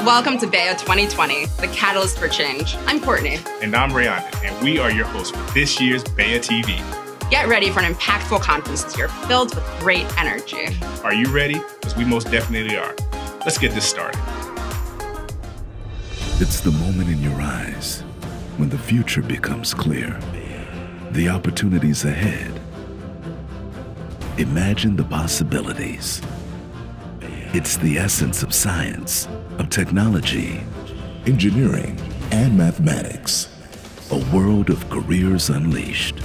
Welcome to BEYA 2020, the catalyst for change. I'm Courtney. And I'm Rayonda, and we are your hosts for this year's BEYA TV. Get ready for an impactful conference this year filled with great energy. Are you ready? Because we most definitely are. Let's get this started. It's the moment in your eyes when the future becomes clear, the opportunities ahead. Imagine the possibilities. It's the essence of science, of technology, engineering, and mathematics. A world of careers unleashed.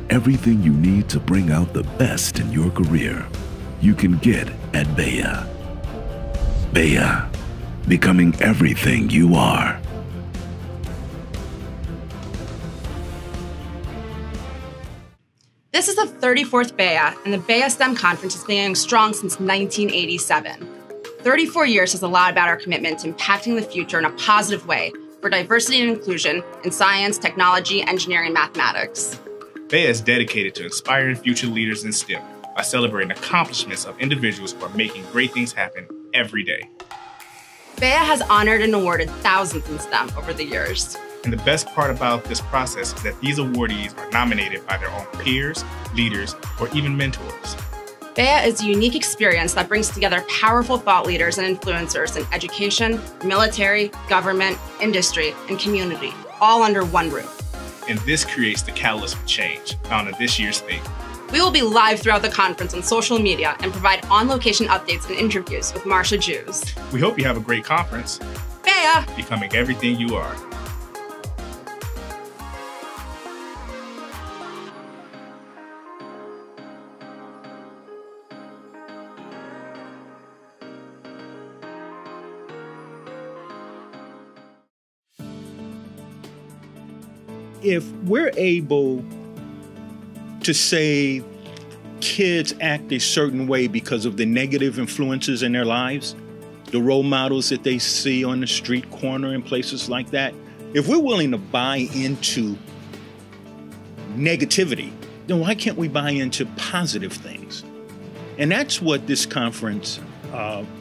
Everything you need to bring out the best in your career, you can get at BEYA. BEYA, becoming everything you are. This is the 34th BEYA, and the BEYA STEM Conference has been going strong since 1987. 34 years says a lot about our commitment to impacting the future in a positive way for diversity and inclusion in science, technology, engineering, and mathematics. BEYA is dedicated to inspiring future leaders in STEM by celebrating accomplishments of individuals who are making great things happen every day. BEYA has honored and awarded thousands in STEM over the years. And the best part about this process is that these awardees are nominated by their own peers, leaders, or even mentors. BEYA is a unique experience that brings together powerful thought leaders and influencers in education, military, government, industry, and community, all under one roof. And this creates the catalyst for change found in this year's theme. We will be live throughout the conference on social media and provide on-location updates and interviews with Marsha Jews. We hope you have a great conference. BEYA! Becoming everything you are. If we're able to say kids act a certain way because of the negative influences in their lives, the role models that they see on the street corner and places like that, if we're willing to buy into negativity, then why can't we buy into positive things? And that's what this conference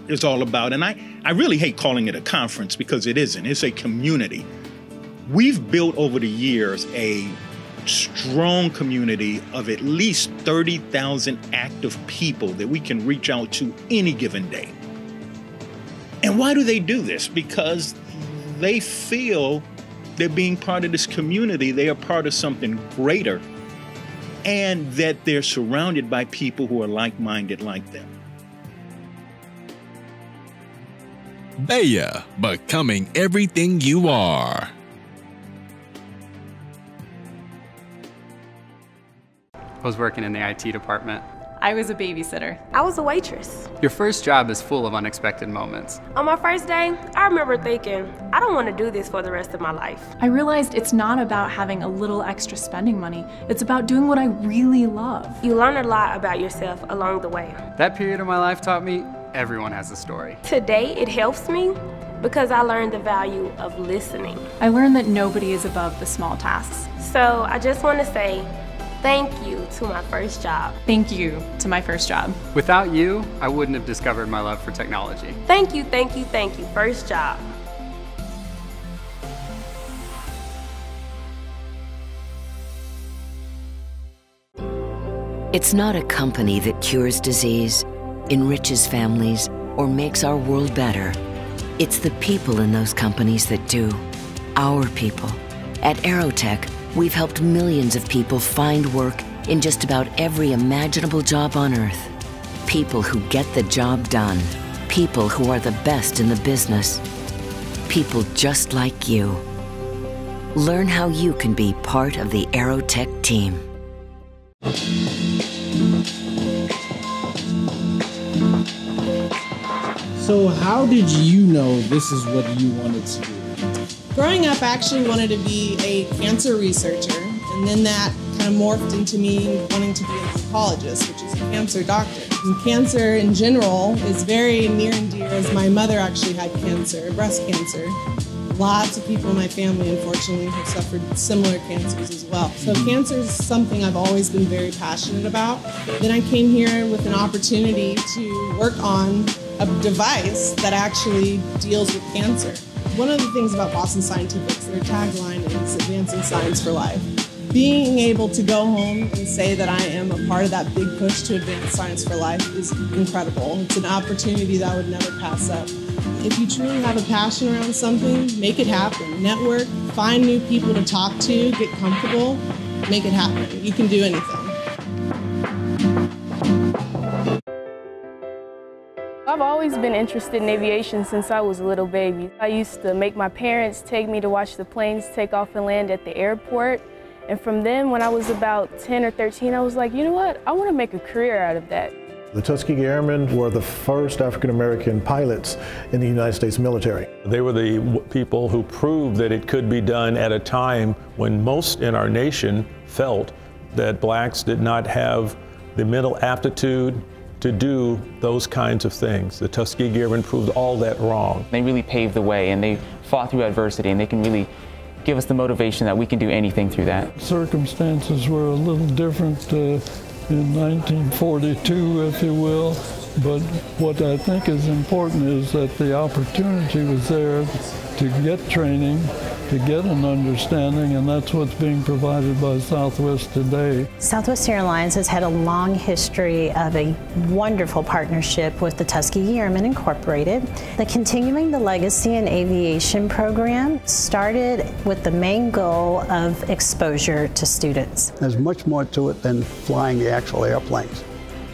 is all about. And I really hate calling it a conference because it isn't. It's a community. We've built over the years a strong community of at least 30,000 active people that we can reach out to any given day. And why do they do this? Because they feel that being part of this community, they are part of something greater, and that they're surrounded by people who are like-minded like them. BEYA, becoming everything you are. I was working in the IT department. I was a babysitter. I was a waitress. Your first job is full of unexpected moments. On my first day, I remember thinking, I don't want to do this for the rest of my life. I realized it's not about having a little extra spending money. It's about doing what I really love. You learn a lot about yourself along the way. That period of my life taught me everyone has a story. Today, it helps me because I learned the value of listening. I learned that nobody is above the small tasks. So I just want to say, thank you to my first job. Thank you to my first job. Without you, I wouldn't have discovered my love for technology. Thank you, thank you, thank you, first job. It's not a company that cures disease, enriches families, or makes our world better. It's the people in those companies that do. Our people. At Aerotech, we've helped millions of people find work in just about every imaginable job on Earth. People who get the job done. People who are the best in the business. People just like you. Learn how you can be part of the Aerotech team. So how did you know this is what you wanted to do? Growing up, I actually wanted to be a cancer researcher, and then that kind of morphed into me wanting to be an oncologist, which is a cancer doctor. And cancer in general is very near and dear, as my mother actually had cancer, breast cancer. Lots of people in my family, unfortunately, have suffered similar cancers as well. So cancer is something I've always been very passionate about. Then I came here with an opportunity to work on a device that actually deals with cancer. One of the things about Boston Scientific, their tagline is advancing science for life. Being able to go home and say that I am a part of that big push to advance science for life is incredible. It's an opportunity that I would never pass up. If you truly have a passion around something, make it happen. Network, find new people to talk to, get comfortable, make it happen. You can do anything. I've always been interested in aviation since I was a little baby. I used to make my parents take me to watch the planes take off and land at the airport. And from then, when I was about 10 or 13, I was like, you know what? I want to make a career out of that. The Tuskegee Airmen were the first African-American pilots in the United States military. They were the people who proved that it could be done at a time when most in our nation felt that blacks did not have the mental aptitude to do those kinds of things. The Tuskegee Airmen proved all that wrong. They really paved the way, and they fought through adversity, and they can really give us the motivation that we can do anything through that. Circumstances were a little different in 1942, if you will, but what I think is important is that the opportunity was there to get training, to get an understanding, and that's what's being provided by Southwest today. Southwest Airlines has had a long history of a wonderful partnership with the Tuskegee Airmen Incorporated. The Continuing the Legacy in Aviation program started with the main goal of exposure to students. There's much more to it than flying the actual airplanes.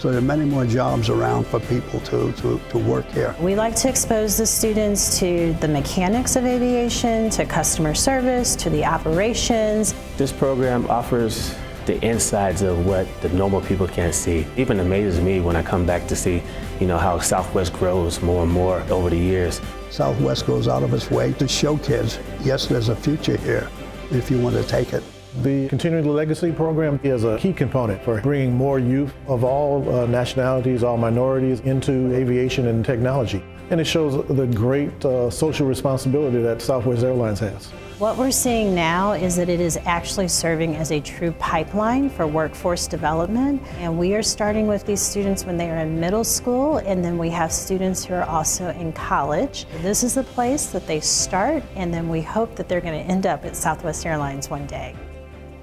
So there are many more jobs around for people to work here. We like to expose the students to the mechanics of aviation, to customer service, to the operations. This program offers the insides of what the normal people can't see. It even amazes me when I come back to see, how Southwest grows more and more over the years. Southwest goes out of its way to show kids, yes, there's a future here if you want to take it. The Continuing the Legacy program is a key component for bringing more youth of all nationalities, all minorities into aviation and technology. And it shows the great social responsibility that Southwest Airlines has. What we're seeing now is that it is actually serving as a true pipeline for workforce development. And we are starting with these students when they are in middle school, and then we have students who are also in college. This is the place that they start, and then we hope that they're going to end up at Southwest Airlines one day.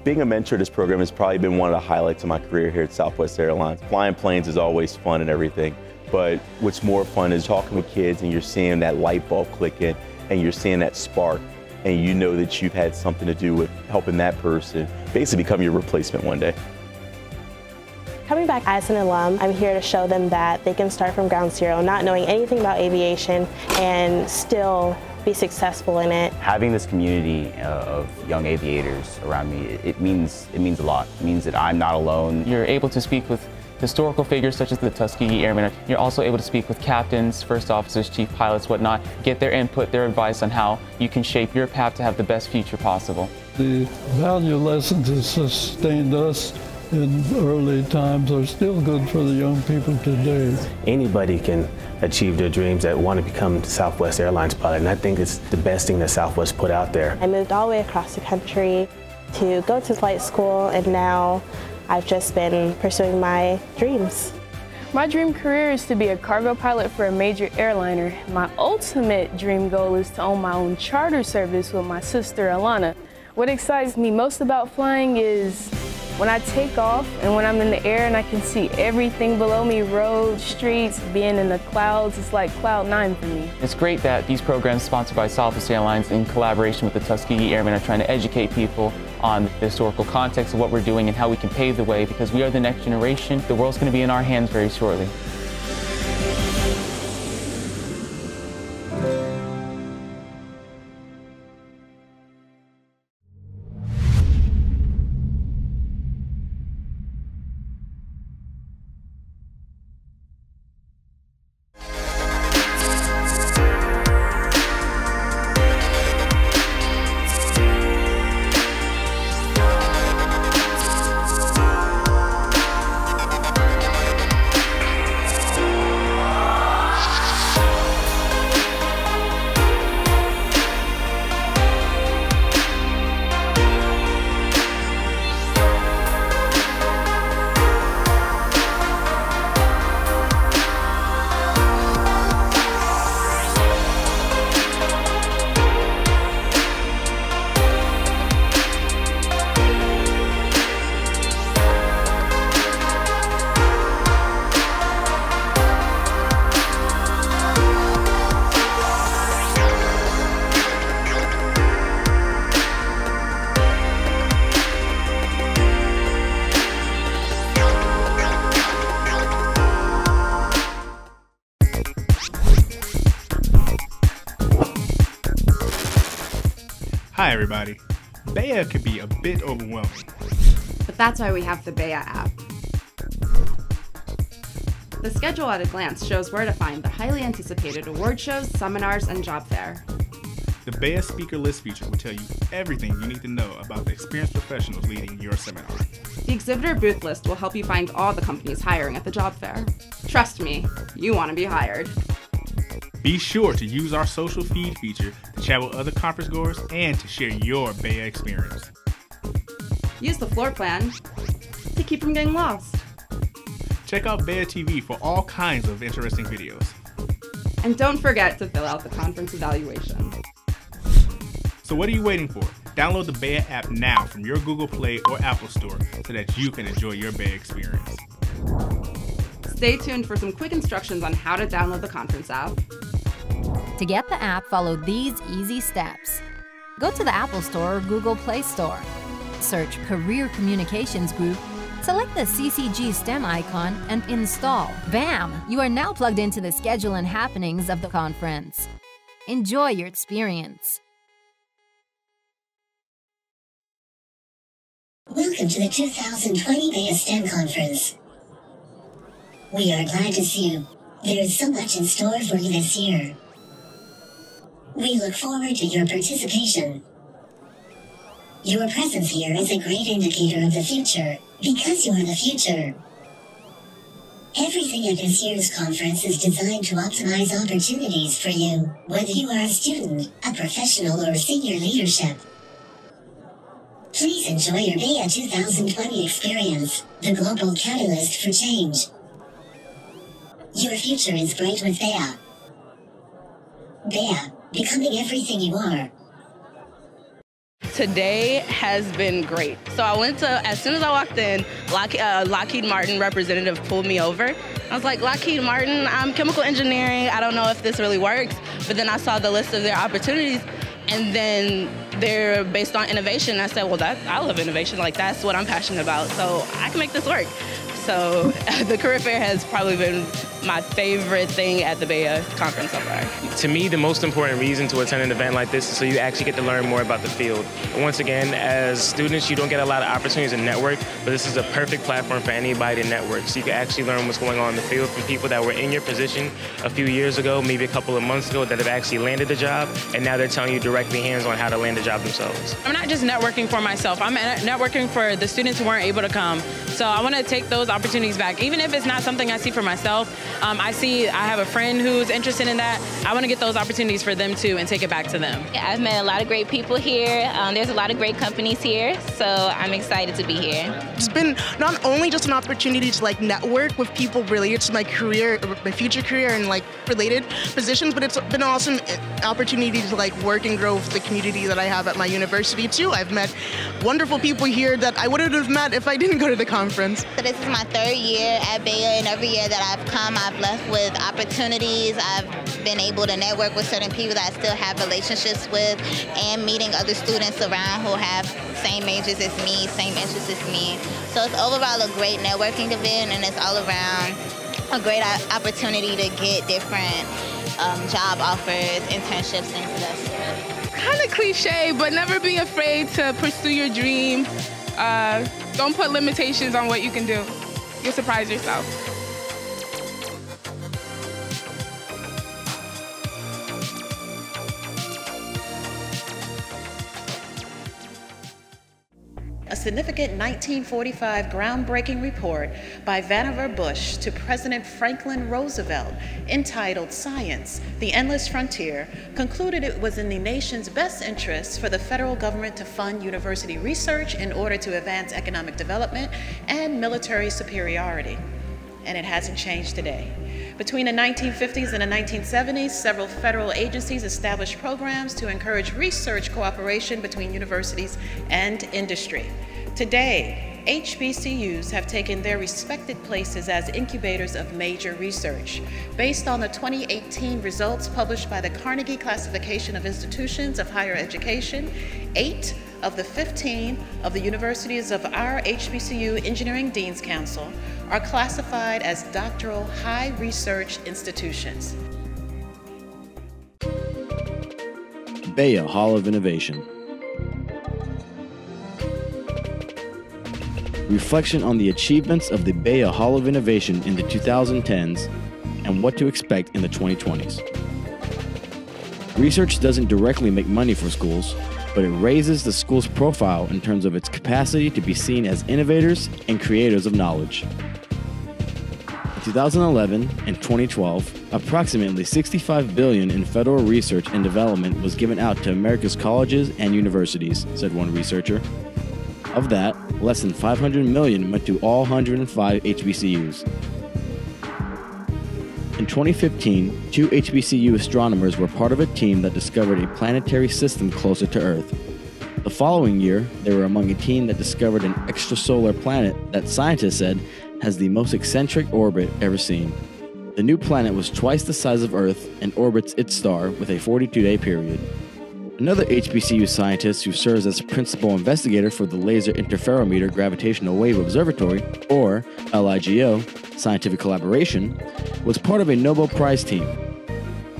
Being a mentor to this program has probably been one of the highlights of my career here at Southwest Airlines. Flying planes is always fun and everything, but what's more fun is talking with kids and you're seeing that light bulb click in and you're seeing that spark and you know that you've had something to do with helping that person basically become your replacement one day. Coming back as an alum, I'm here to show them that they can start from ground zero, not knowing anything about aviation and still be successful in it. Having this community of young aviators around me, it means a lot. It means that I'm not alone. You're able to speak with historical figures such as the Tuskegee Airmen. You're also able to speak with captains, first officers, chief pilots, whatnot, get their input, their advice on how you can shape your path to have the best future possible. The value lessons that sustained us in early times are still good for the young people today. Anybody can achieve their dreams that want to become the Southwest Airlines pilot, and I think it's the best thing that Southwest put out there. I moved all the way across the country to go to flight school, and now I've just been pursuing my dreams. My dream career is to be a cargo pilot for a major airliner. My ultimate dream goal is to own my own charter service with my sister Alana. What excites me most about flying is when I take off and when I'm in the air and I can see everything below me, roads, streets, being in the clouds, it's like cloud nine for me. It's great that these programs sponsored by Southwest Airlines in collaboration with the Tuskegee Airmen are trying to educate people on the historical context of what we're doing and how we can pave the way, because we are the next generation. The world's going to be in our hands very shortly. Hi everybody. BEYA can be a bit overwhelming. But that's why we have the BEYA app. The schedule at a glance shows where to find the highly anticipated award shows, seminars, and job fair. The BEYA speaker list feature will tell you everything you need to know about the experienced professionals leading your seminar. The exhibitor booth list will help you find all the companies hiring at the job fair. Trust me, you want to be hired. Be sure to use our social feed feature to chat with other conference goers and to share your BEYA experience. Use the floor plan to keep from getting lost. Check out BEYA TV for all kinds of interesting videos. And don't forget to fill out the conference evaluation. So what are you waiting for? Download the BEYA app now from your Google Play or Apple Store so that you can enjoy your BEYA experience. Stay tuned for some quick instructions on how to download the conference app. To get the app, follow these easy steps. Go to the Apple Store or Google Play Store. Search Career Communications Group, select the CCG STEM icon, and install. Bam! You are now plugged into the schedule and happenings of the conference. Enjoy your experience. Welcome to the 2020 BEYA STEM Conference. We are glad to see you. There is so much in store for you this year. We look forward to your participation. Your presence here is a great indicator of the future, because you are the future. Everything at this year's conference is designed to optimize opportunities for you, whether you are a student, a professional, or senior leadership. Please enjoy your BEYA 2020 experience, the global catalyst for change. Your future is bright with BEYA. BEYA, becoming everything you are. Today has been great. So I went to, as soon as I walked in, Lockheed Martin representative pulled me over. I was like, Lockheed Martin, I'm chemical engineering. I don't know if this really works. But then I saw the list of their opportunities, and then they're based on innovation. I said, well, I love innovation. Like, that's what I'm passionate about. So I can make this work. So the career fair has probably been my favorite thing at the BEYA conference so far. To me, the most important reason to attend an event like this is so you actually get to learn more about the field. And once again, as students, you don't get a lot of opportunities to network, but this is a perfect platform for anybody to network. So you can actually learn what's going on in the field from people that were in your position a few years ago, maybe a couple of months ago, that have actually landed the job, and now they're telling you directly hands-on how to land the job themselves. I'm not just networking for myself, I'm networking for the students who weren't able to come. So I want to take those opportunities back, even if it's not something I see for myself. I have a friend who's interested in that. I want to get those opportunities for them too and take it back to them. Yeah, I've met a lot of great people here. There's a lot of great companies here, so I'm excited to be here. It's been not only just an opportunity to like network with people related to my career, my future career, and like related positions, but it's been an awesome opportunity to like work and grow with the community that I have at my university too. I've met wonderful people here that I wouldn't have met if I didn't go to the conference. So this is my third year at BEYA, and every year that I've come, I've left with opportunities. I've been able to network with certain people that I still have relationships with, and meeting other students around who have same majors as me, same interests as me. So it's overall a great networking event, and it's all around a great opportunity to get different job offers, internships, things of that sort. Kind of cliche, but never be afraid to pursue your dream. Don't put limitations on what you can do. You'll surprise yourself. A significant 1945 groundbreaking report by Vannevar Bush to President Franklin Roosevelt, entitled Science, the Endless Frontier, concluded it was in the nation's best interest for the federal government to fund university research in order to advance economic development and military superiority. And it hasn't changed today. Between the 1950s and the 1970s, several federal agencies established programs to encourage research cooperation between universities and industry. Today, HBCUs have taken their respected places as incubators of major research. Based on the 2018 results published by the Carnegie Classification of Institutions of Higher Education, 8 of the 15 of the universities of our HBCU Engineering Dean's Council are classified as doctoral high research institutions. BEYA Hall of Innovation. reflection on the achievements of the BEYA Hall of Innovation in the 2010s, and what to expect in the 2020s. Research doesn't directly make money for schools, but it raises the school's profile in terms of its capacity to be seen as innovators and creators of knowledge. In 2011 and 2012, approximately $65 billion in federal research and development was given out to America's colleges and universities, said one researcher. Of that, less than $500 million went to all 105 HBCUs. In 2015, 2 HBCU astronomers were part of a team that discovered a planetary system closer to Earth. The following year, they were among a team that discovered an extrasolar planet that scientists said has the most eccentric orbit ever seen. The new planet was twice the size of Earth and orbits its star with a 42-day period. Another HBCU scientist who serves as principal investigator for the Laser Interferometer Gravitational Wave Observatory, or LIGO, scientific collaboration, was part of a Nobel Prize team.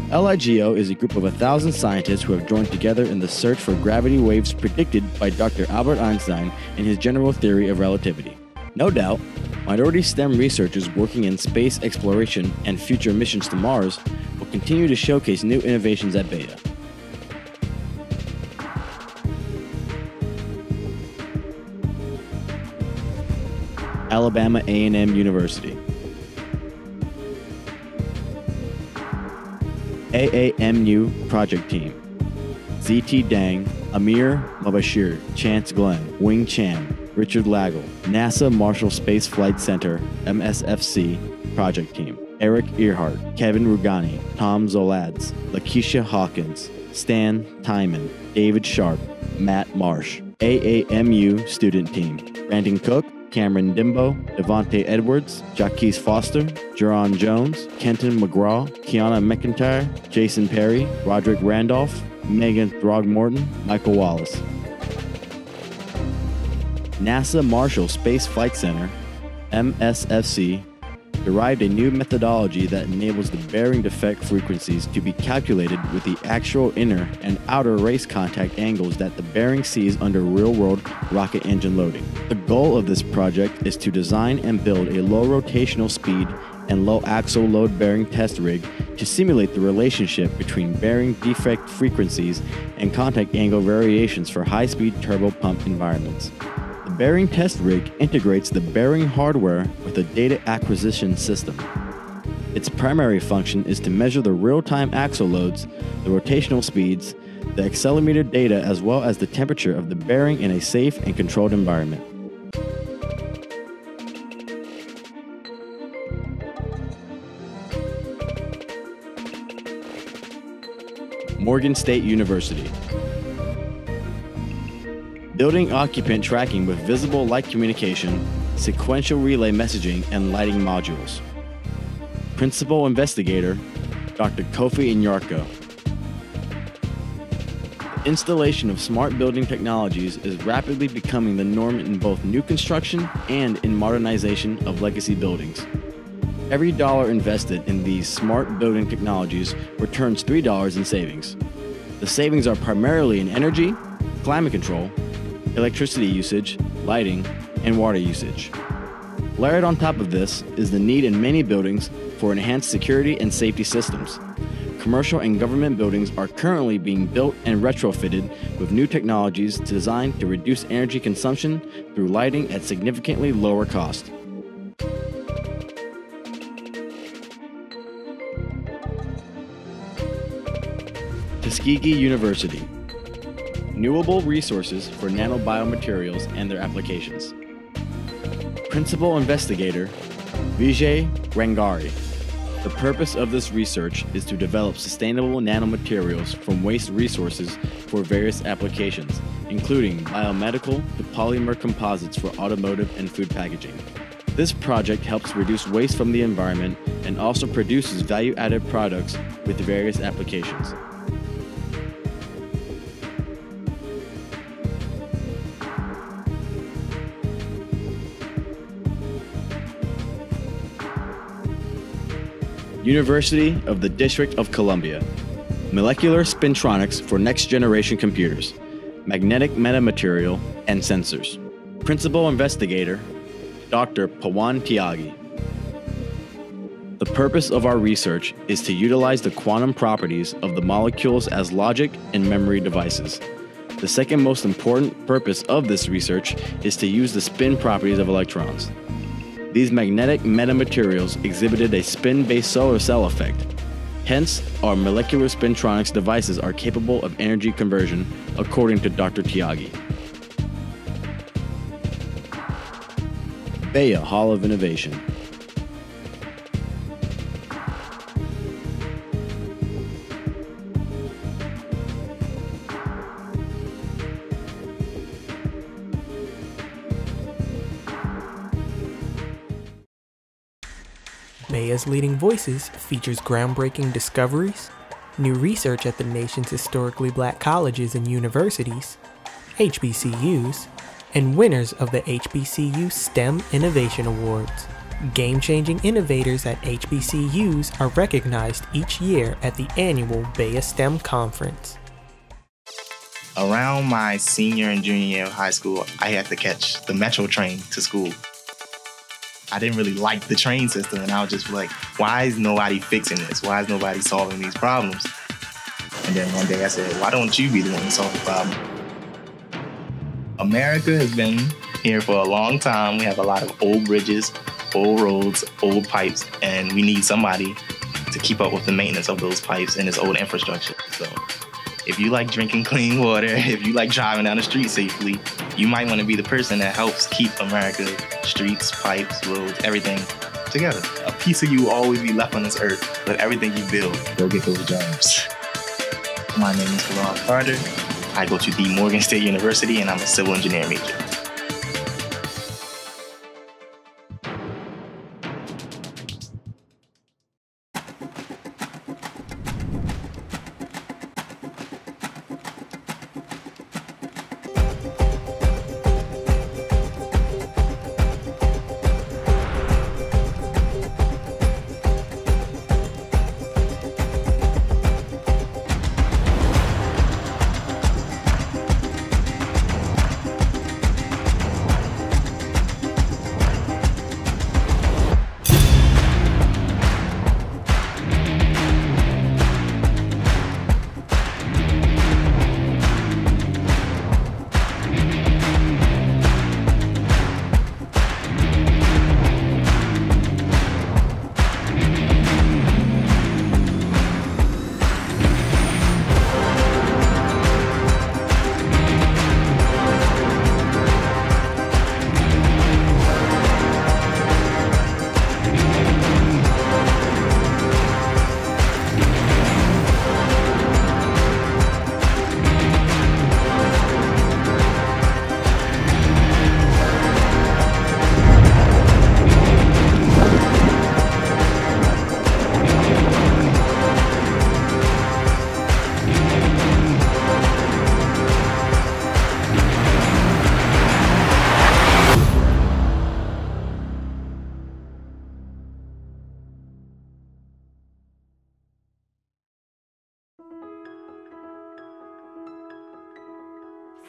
LIGO is a group of 1,000 scientists who have joined together in the search for gravity waves predicted by Dr. Albert Einstein in his general theory of relativity. No doubt, minority STEM researchers working in space exploration and future missions to Mars will continue to showcase new innovations at BEYA. Alabama A&M University. AAMU Project Team. ZT Dang, Amir Mubashir, Chance Glenn, Wing Chan, Richard Lagel, NASA Marshall Space Flight Center, MSFC Project Team. Eric Earhart, Kevin Rugani, Tom Zolads, Lakeisha Hawkins, Stan Tyman, David Sharp, Matt Marsh. AAMU Student Team. Brandon Cook, Cameron Dimbo, Devontae Edwards, Jaquise Foster, Jerron Jones, Kenton McGraw, Kiana McIntyre, Jason Perry, Roderick Randolph, Megan Throgmorton, Michael Wallace. NASA Marshall Space Flight Center, MSFC, derived a new methodology that enables the bearing defect frequencies to be calculated with the actual inner and outer race contact angles that the bearing sees under real-world rocket engine loading. The goal of this project is to design and build a low rotational speed and low axle load bearing test rig to simulate the relationship between bearing defect frequencies and contact angle variations for high-speed turbo pump environments. The bearing test rig integrates the bearing hardware with a data acquisition system. Its primary function is to measure the real-time axle loads, the rotational speeds, the accelerometer data, as well as the temperature of the bearing in a safe and controlled environment. Morgan State University. Building occupant tracking with visible light communication, sequential relay messaging, and lighting modules. Principal Investigator, Dr. Kofi Inyarko. The installation of smart building technologies is rapidly becoming the norm in both new construction and in modernization of legacy buildings. Every dollar invested in these smart building technologies returns $3 in savings. The savings are primarily in energy, climate control, electricity usage, lighting, and water usage. Layered on top of this is the need in many buildings for enhanced security and safety systems. Commercial and government buildings are currently being built and retrofitted with new technologies designed to reduce energy consumption through lighting at significantly lower cost. Tuskegee University. Renewable resources for nanobiomaterials and their applications. Principal Investigator, Vijay Rangari. The purpose of this research is to develop sustainable nanomaterials from waste resources for various applications, including biomedical to polymer composites for automotive and food packaging. This project helps reduce waste from the environment and also produces value-added products with various applications. University of the District of Columbia. Molecular spintronics for next-generation computers, magnetic metamaterial, and sensors. Principal Investigator, Dr. Pawan Tyagi. The purpose of our research is to utilize the quantum properties of the molecules as logic and memory devices. The second most important purpose of this research is to use the spin properties of electrons. These magnetic metamaterials exhibited a spin-based solar cell effect. Hence, our molecular spintronics devices are capable of energy conversion, according to Dr. Tyagi. BEYA Hall of Innovation. BEYA's Leading Voices features groundbreaking discoveries, new research at the nation's historically black colleges and universities, HBCUs, and winners of the HBCU STEM Innovation Awards. Game-changing innovators at HBCUs are recognized each year at the annual BEYA STEM Conference. Around my senior and junior year of high school, I had to catch the metro train to school. I didn't really like the train system, and I was just like, why is nobody fixing this? Why is nobody solving these problems? And then one day I said, why don't you be the one to solve the problem? America has been here for a long time. We have a lot of old bridges, old roads, old pipes, and we need somebody to keep up with the maintenance of those pipes and this old infrastructure. So if you like drinking clean water, if you like driving down the street safely, you might want to be the person that helps keep America's streets, pipes, roads, everything together. A piece of you will always be left on this earth, but everything you build, go get those germs. My name is Rob Carter. I go to the Morgan State University, and I'm a civil engineering major.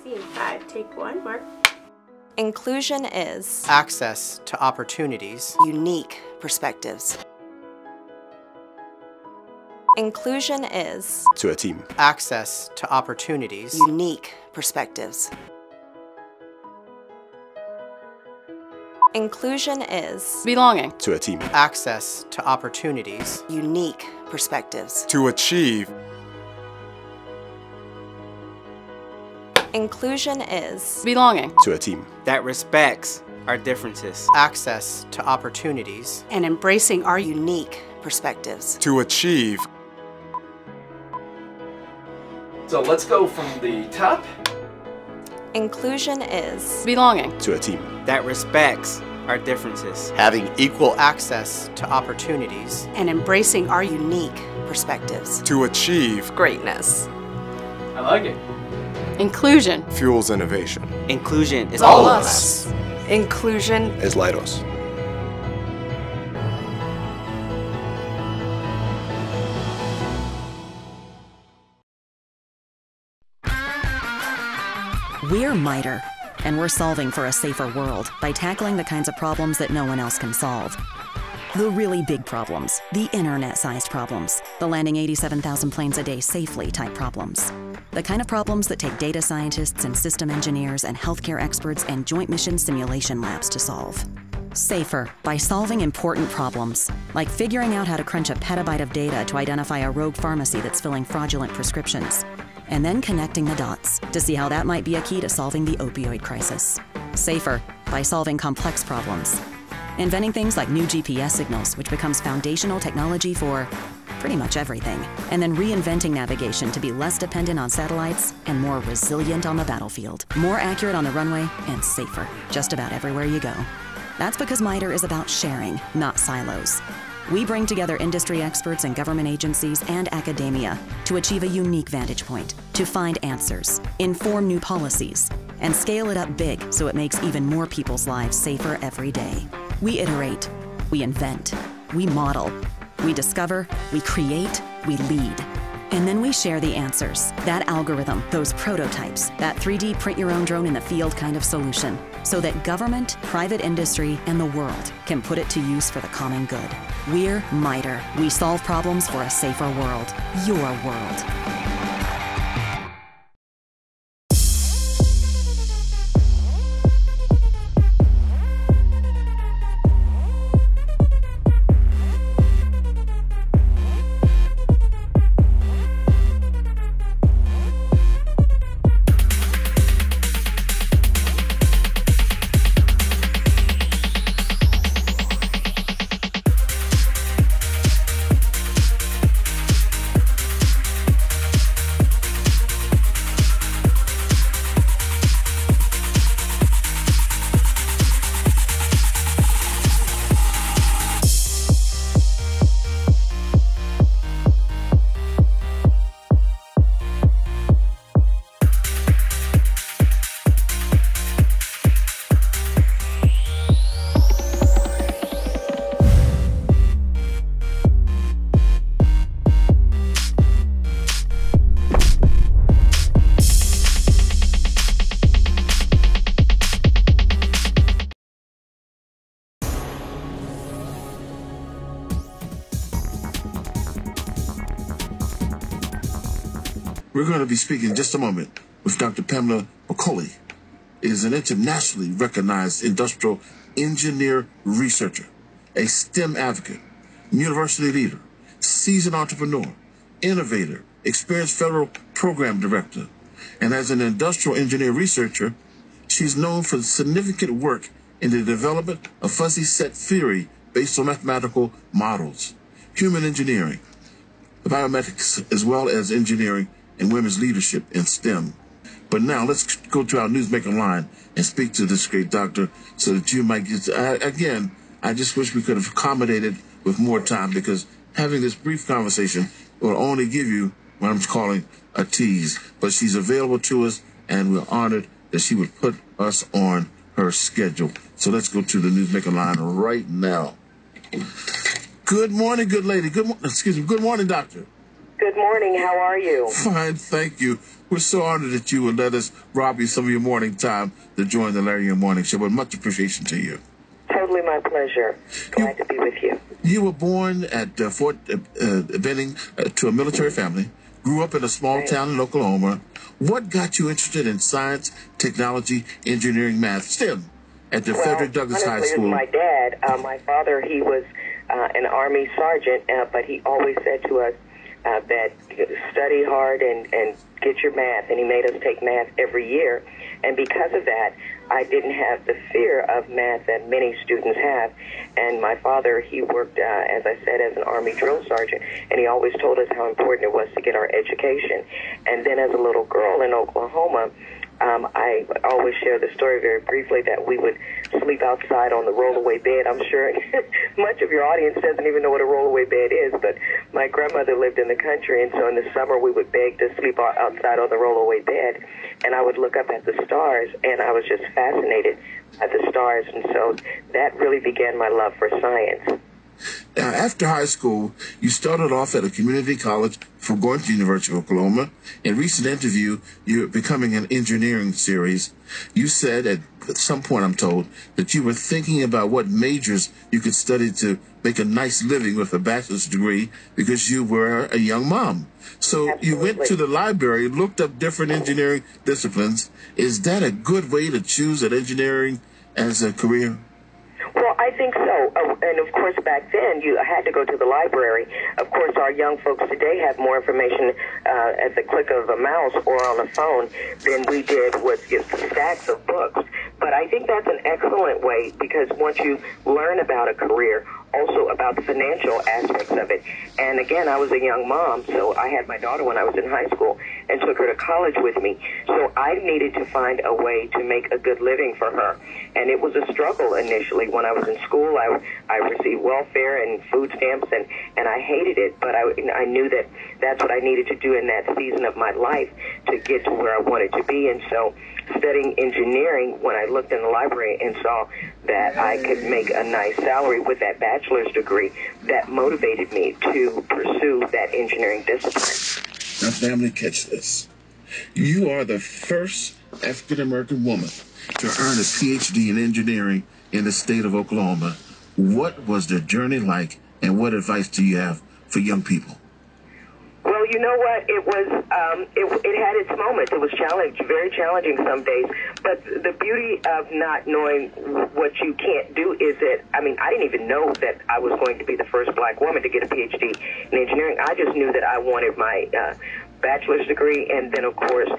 Scene 5, take 1, Mark. Inclusion is access to opportunities, unique perspectives. Inclusion is to a team, access to opportunities, unique perspectives. Inclusion is belonging to a team, access to opportunities, unique perspectives. To achieve. Inclusion is belonging to a team that respects our differences, access to opportunities, and embracing our unique perspectives. To achieve. So let's go from the top. Inclusion is belonging to a team that respects our differences, having equal access to opportunities, and embracing our unique perspectives. To achieve greatness. I like it. Inclusion fuels innovation. Inclusion is all of us. Inclusion is Leidos. We're MITRE, and we're solving for a safer world by tackling the kinds of problems that no one else can solve. The really big problems, the internet-sized problems, the landing 87,000 planes a day safely type problems. The kind of problems that take data scientists and system engineers and healthcare experts and joint mission simulation labs to solve. Safer by solving important problems, like figuring out how to crunch a petabyte of data to identify a rogue pharmacy that's filling fraudulent prescriptions, and then connecting the dots to see how that might be a key to solving the opioid crisis. Safer by solving complex problems, inventing things like new GPS signals, which becomes foundational technology for pretty much everything, and then reinventing navigation to be less dependent on satellites and more resilient on the battlefield, more accurate on the runway, and safer just about everywhere you go. That's because MITRE is about sharing, not silos. We bring together industry experts and government agencies and academia to achieve a unique vantage point, to find answers, inform new policies, and scale it up big so it makes even more people's lives safer every day. We iterate, we invent, we model, we discover, we create, we lead. And then we share the answers, that algorithm, those prototypes, that 3D print your own drone in the field kind of solution, so that government, private industry, and the world can put it to use for the common good. We're MITRE. We solve problems for a safer world. Your world. We're going to be speaking in just a moment with Dr. Pamela McCauley. Is an internationally recognized industrial engineer researcher, a STEM advocate, university leader, seasoned entrepreneur, innovator, experienced federal program director, and as an industrial engineer researcher, she's known for significant work in the development of fuzzy set theory based on mathematical models, human engineering, biometrics, as well as engineering and women's leadership in STEM. But now let's go to our newsmaker line and speak to this great doctor so that you might get to, again, I just wish we could have accommodated with more time, because having this brief conversation will only give you what I'm calling a tease. But she's available to us, and we're honored that she would put us on her schedule. So let's go to the newsmaker line right now. Good morning, good lady. Good morning, doctor. Good morning. How are you? Fine, thank you. We're so honored that you would let us rob you some of your morning time to join the Larry and Morning Show. But much appreciation to you. Totally my pleasure. Glad to be with you. You were born at Fort Benning to a military family, grew up in a small town in Oklahoma. What got you interested in science, technology, engineering, math, STEM at the Frederick Douglass High School? My dad, my father, he was an Army sergeant, but he always said to us, that study hard and get your math, and he made us take math every year. And because of that, I didn't have the fear of math that many students have. And my father, he worked, as I said, as an Army drill sergeant, and he always told us how important it was to get our education. And then as a little girl in Oklahoma, I always share the story very briefly that we would sleep outside on the rollaway bed. I'm sure much of your audience doesn't even know what a rollaway bed is, but my grandmother lived in the country, and so in the summer we would beg to sleep outside on the rollaway bed, and I would look up at the stars, and I was just fascinated by the stars, and so that really began my love for science. Now, after high school, you started off at a community college before going to the University of Oklahoma. In a recent interview, you're becoming an engineering series. You said at some point, I'm told, that you were thinking about what majors you could study to make a nice living with a bachelor's degree because you were a young mom. So Absolutely. You went to the library, looked up different engineering disciplines. Is that a good way to choose an engineering as a career? Well, I think so. And of course, back then, you had to go to the library. Of course, our young folks today have more information at the click of a mouse or on a phone than we did with just stacks of books. But I think that's an excellent way because once you learn about a career, also about the financial aspects of it. And again, I was a young mom, so I had my daughter when I was in high school and took her to college with me. So I needed to find a way to make a good living for her. And it was a struggle initially. When I was in school, I received welfare and food stamps, and I hated it. But I knew that that's what I needed to do in that season of my life to get to where I wanted to be. And so studying engineering, when I looked in the library and saw that I could make a nice salary with that bachelor's degree, that motivated me to pursue that engineering discipline. Now, family, catch this. You are the first African-American woman to earn a PhD in engineering in the state of Oklahoma. What was the journey like, and what advice do you have for young people? Well, you know what? It was, it had its moments. It was very challenging some days. But the beauty of not knowing what you can't do is that, I didn't even know that I was going to be the first black woman to get a PhD in engineering. I just knew that I wanted my bachelor's degree, and then, of course,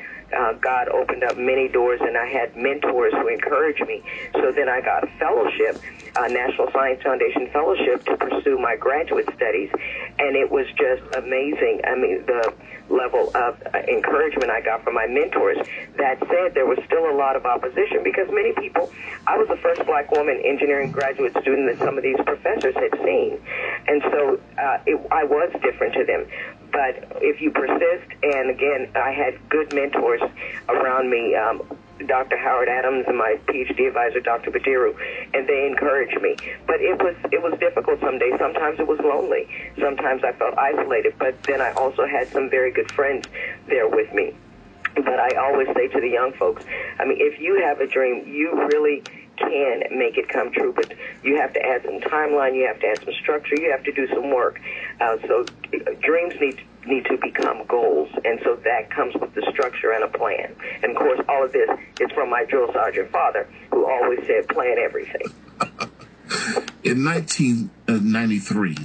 God opened up many doors, and I had mentors who encouraged me. So then I got a fellowship, a National Science Foundation fellowship, to pursue my graduate studies, and it was just amazing. The level of encouragement I got from my mentors. That said, there was still a lot of opposition because many people, I was the first black woman engineering graduate student that some of these professors had seen, and so I was different to them. But if you persist, and again, I had good mentors around me, Dr. Howard Adams and my PhD advisor, Dr. Badiru, and they encouraged me. But it was difficult some days. Sometimes it was lonely. Sometimes I felt isolated. But then I also had some very good friends there with me. But I always say to the young folks, if you have a dream, you really can make it come true, but you have to add some timeline, you have to add some structure, you have to do some work. So dreams need to become goals, and so that comes with the structure and a plan. And of course, all of this is from my drill sergeant father, who always said, plan everything. In 1993,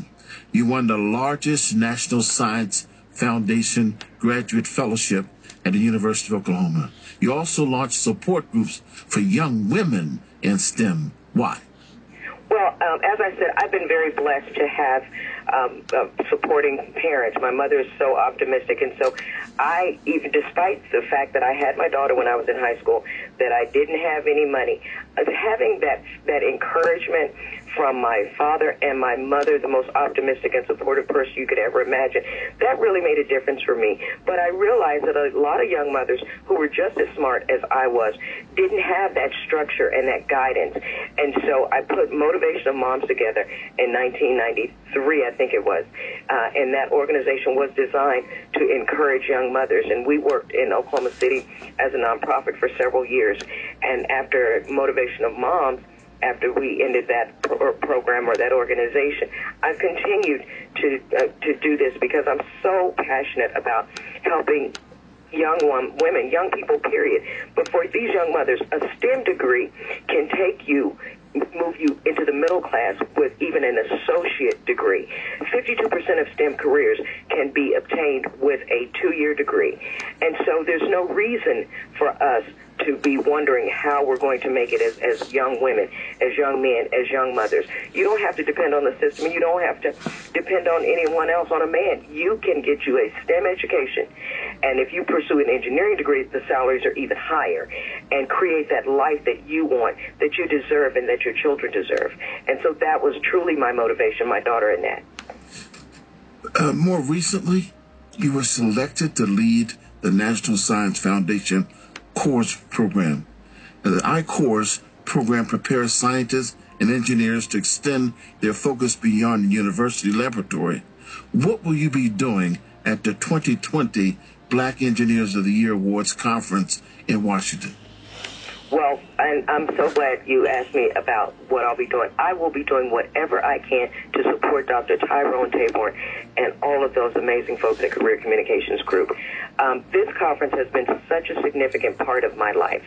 you won the largest National Science Foundation graduate fellowship at the University of Oklahoma. You also launched support groups for young women in STEM. Why? Well, as I said, I've been very blessed to have supporting parents. My mother is so optimistic, and so even despite the fact that I had my daughter when I was in high school, that I didn't have any money, having that encouragement from my father and my mother, the most optimistic and supportive person you could ever imagine, that really made a difference for me. But I realized that a lot of young mothers who were just as smart as I was didn't have that structure and that guidance. And so I put Motivation of Moms together in 1993, I think it was. And that organization was designed to encourage young mothers. And we worked in Oklahoma City as a nonprofit for several years. And after Motivation of Moms, after we ended that program or that organization, I've continued to do this because I'm so passionate about helping young women, young people, period. But for these young mothers, a STEM degree can move you into the middle class with even an associate degree. 52% of STEM careers can be obtained with a 2-year degree. And so there's no reason for us to be wondering how we're going to make it as young women, as young men, as young mothers. You don't have to depend on the system, and you don't have to depend on anyone else, on a man. You can get you a STEM education, and if you pursue an engineering degree, the salaries are even higher, and create that life that you want, that you deserve, and that your children deserve. And so that was truly my motivation, my daughter and that. More recently, you were selected to lead the National Science Foundation CORS program. The I-CORS program prepares scientists and engineers to extend their focus beyond the university laboratory. What will you be doing at the 2020 Black Engineers of the Year Awards Conference in Washington? Well, I'm so glad you asked me about what I'll be doing. I will be doing whatever I can to support Dr. Tyrone Taborn and all of those amazing folks at Career Communications Group. This conference has been such a significant part of my life.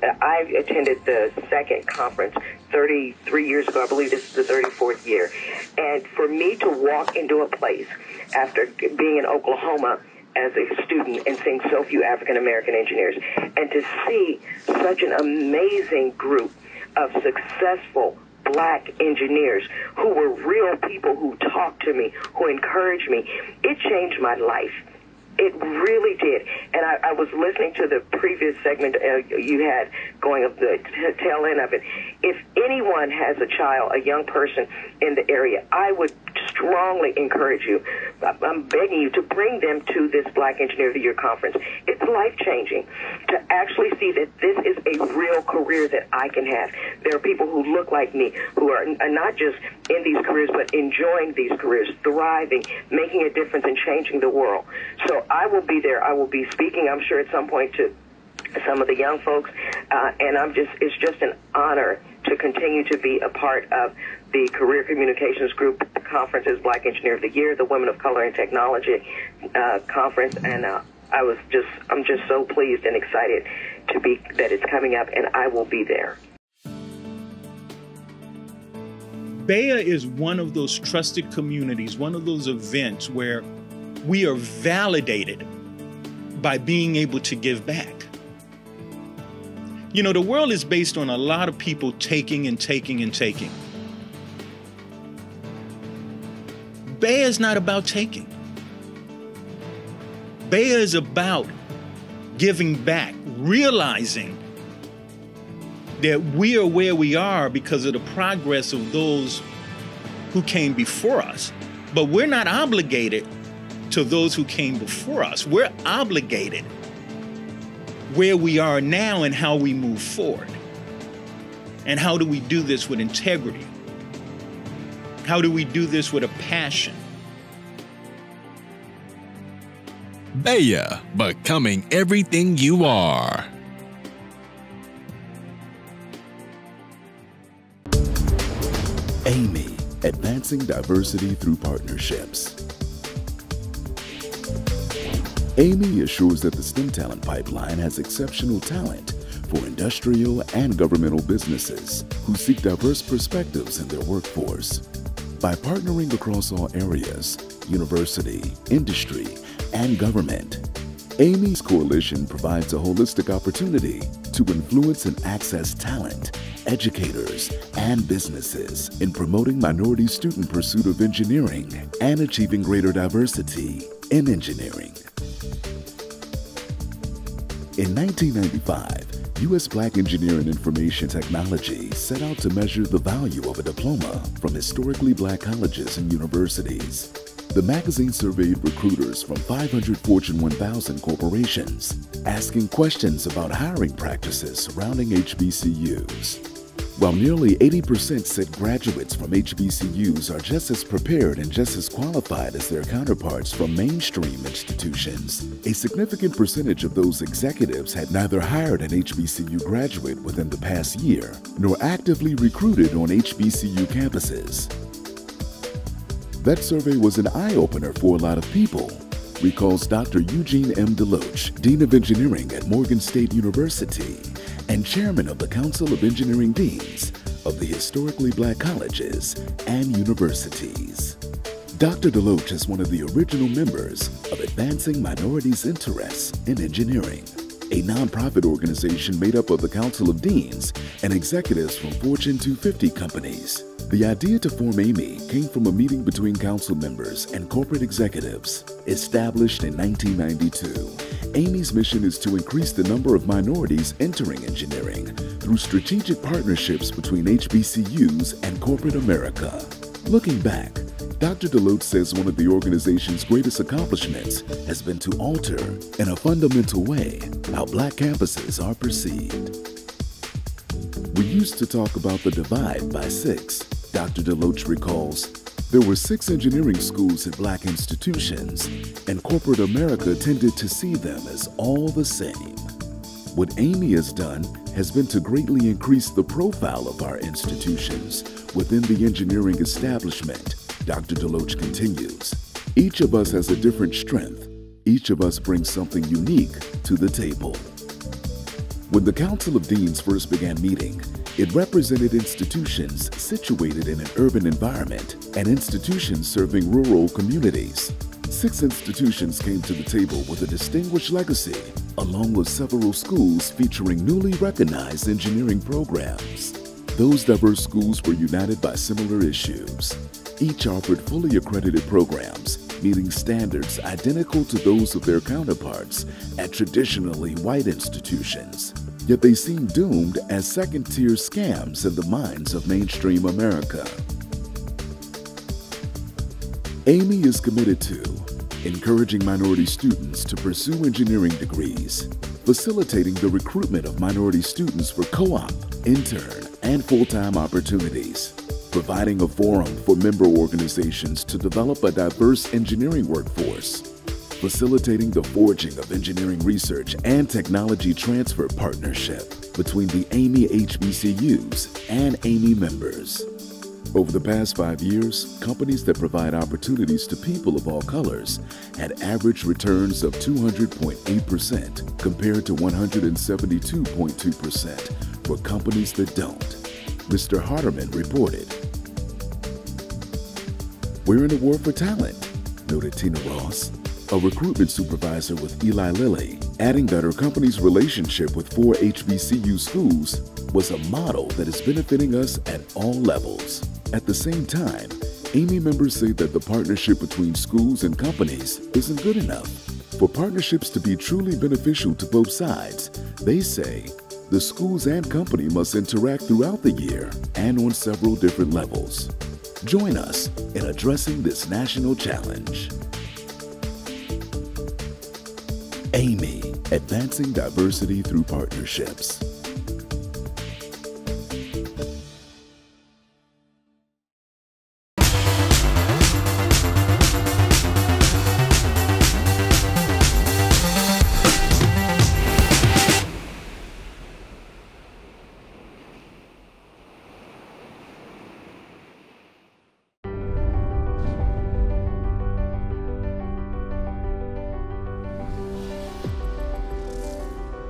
I attended the second conference 33 years ago. I believe this is the 34th year. And for me to walk into a place after being in Oklahoma as a student and seeing so few African-American engineers, and to see such an amazing group of successful Black engineers who were real people who talked to me, who encouraged me, it changed my life. It really did. And I was listening to the previous segment you had going up the tail end of it. If anyone has a child, a young person in the area, I would strongly encourage you, I'm begging you to bring them to this Black Engineer of the Year conference. It's life-changing to actually see that this is a real career that I can have. There are people who look like me who are not just in these careers, but enjoying these careers, thriving, making a difference and changing the world. So I will be there. I will be speaking, I'm sure, at some point to some of the young folks, and it's just an honor to continue to be a part of the Career Communications Group conferences, Black Engineer of the Year, the Women of Color and Technology conference, and I'm just so pleased and excited to be that it's coming up, and I will be there. BEYA is one of those trusted communities, one of those events where we are validated by being able to give back. You know, the world is based on a lot of people taking and taking and taking. BEYA is not about taking. BEYA is about giving back, realizing that we are where we are because of the progress of those who came before us. But we're not obligated to those who came before us. We're obligated where we are now and how we move forward. And how do we do this with integrity? How do we do this with a passion? BEYA, becoming everything you are. Amy, advancing diversity through partnerships. Amy assures that the STEM talent pipeline has exceptional talent for industrial and governmental businesses who seek diverse perspectives in their workforce. By partnering across all areas, university, industry, and government, Amy's coalition provides a holistic opportunity to influence and access talent, educators, and businesses in promoting minority student pursuit of engineering and achieving greater diversity in engineering. In 1995, U.S. Black Engineer and Information Technology set out to measure the value of a diploma from historically Black colleges and universities. The magazine surveyed recruiters from 500 Fortune 1000 corporations, asking questions about hiring practices surrounding HBCUs. While nearly 80% said graduates from HBCUs are just as prepared and just as qualified as their counterparts from mainstream institutions, a significant percentage of those executives had neither hired an HBCU graduate within the past year, nor actively recruited on HBCU campuses. That survey was an eye-opener for a lot of people, recalls Dr. Eugene M. Deloach, Dean of Engineering at Morgan State University and Chairman of the Council of Engineering Deans of the Historically Black Colleges and Universities. Dr. Deloach is one of the original members of Advancing Minorities' Interests in Engineering, a nonprofit organization made up of the Council of Deans and executives from Fortune 250 companies. The idea to form AMY came from a meeting between council members and corporate executives. Established in 1992, AMY's mission is to increase the number of minorities entering engineering through strategic partnerships between HBCUs and corporate America. Looking back, Dr. Deloach says one of the organization's greatest accomplishments has been to alter, in a fundamental way, how Black campuses are perceived. We used to talk about the divide by 6. Dr. DeLoach recalls, there were 6 engineering schools at Black institutions, and corporate America tended to see them as all the same. What Amy has done has been to greatly increase the profile of our institutions within the engineering establishment. Dr. DeLoach continues, each of us has a different strength. Each of us brings something unique to the table. When the Council of Deans first began meeting, it represented institutions situated in an urban environment and institutions serving rural communities. 6 institutions came to the table with a distinguished legacy, along with several schools featuring newly recognized engineering programs. Those diverse schools were united by similar issues. Each offered fully accredited programs, meeting standards identical to those of their counterparts at traditionally white institutions. Yet they seem doomed as second-tier scams in the minds of mainstream America. Amy is committed to encouraging minority students to pursue engineering degrees, facilitating the recruitment of minority students for co-op, intern, and full-time opportunities, providing a forum for member organizations to develop a diverse engineering workforce, facilitating the forging of engineering research and technology transfer partnership between the Amy HBCUs and Amy members. Over the past 5 years, companies that provide opportunities to people of all colors had average returns of 200.8% compared to 172.2% for companies that don't. Mr. Harderman reported, "We're in a war for talent," noted Tina Ross, a recruitment supervisor with Eli Lilly, adding that her company's relationship with 4 HBCU schools was a model that is benefiting us at all levels. At the same time, Amy members say that the partnership between schools and companies isn't good enough. For partnerships to be truly beneficial to both sides, they say the schools and company must interact throughout the year and on several different levels. Join us in addressing this national challenge. Amy, advancing diversity through partnerships.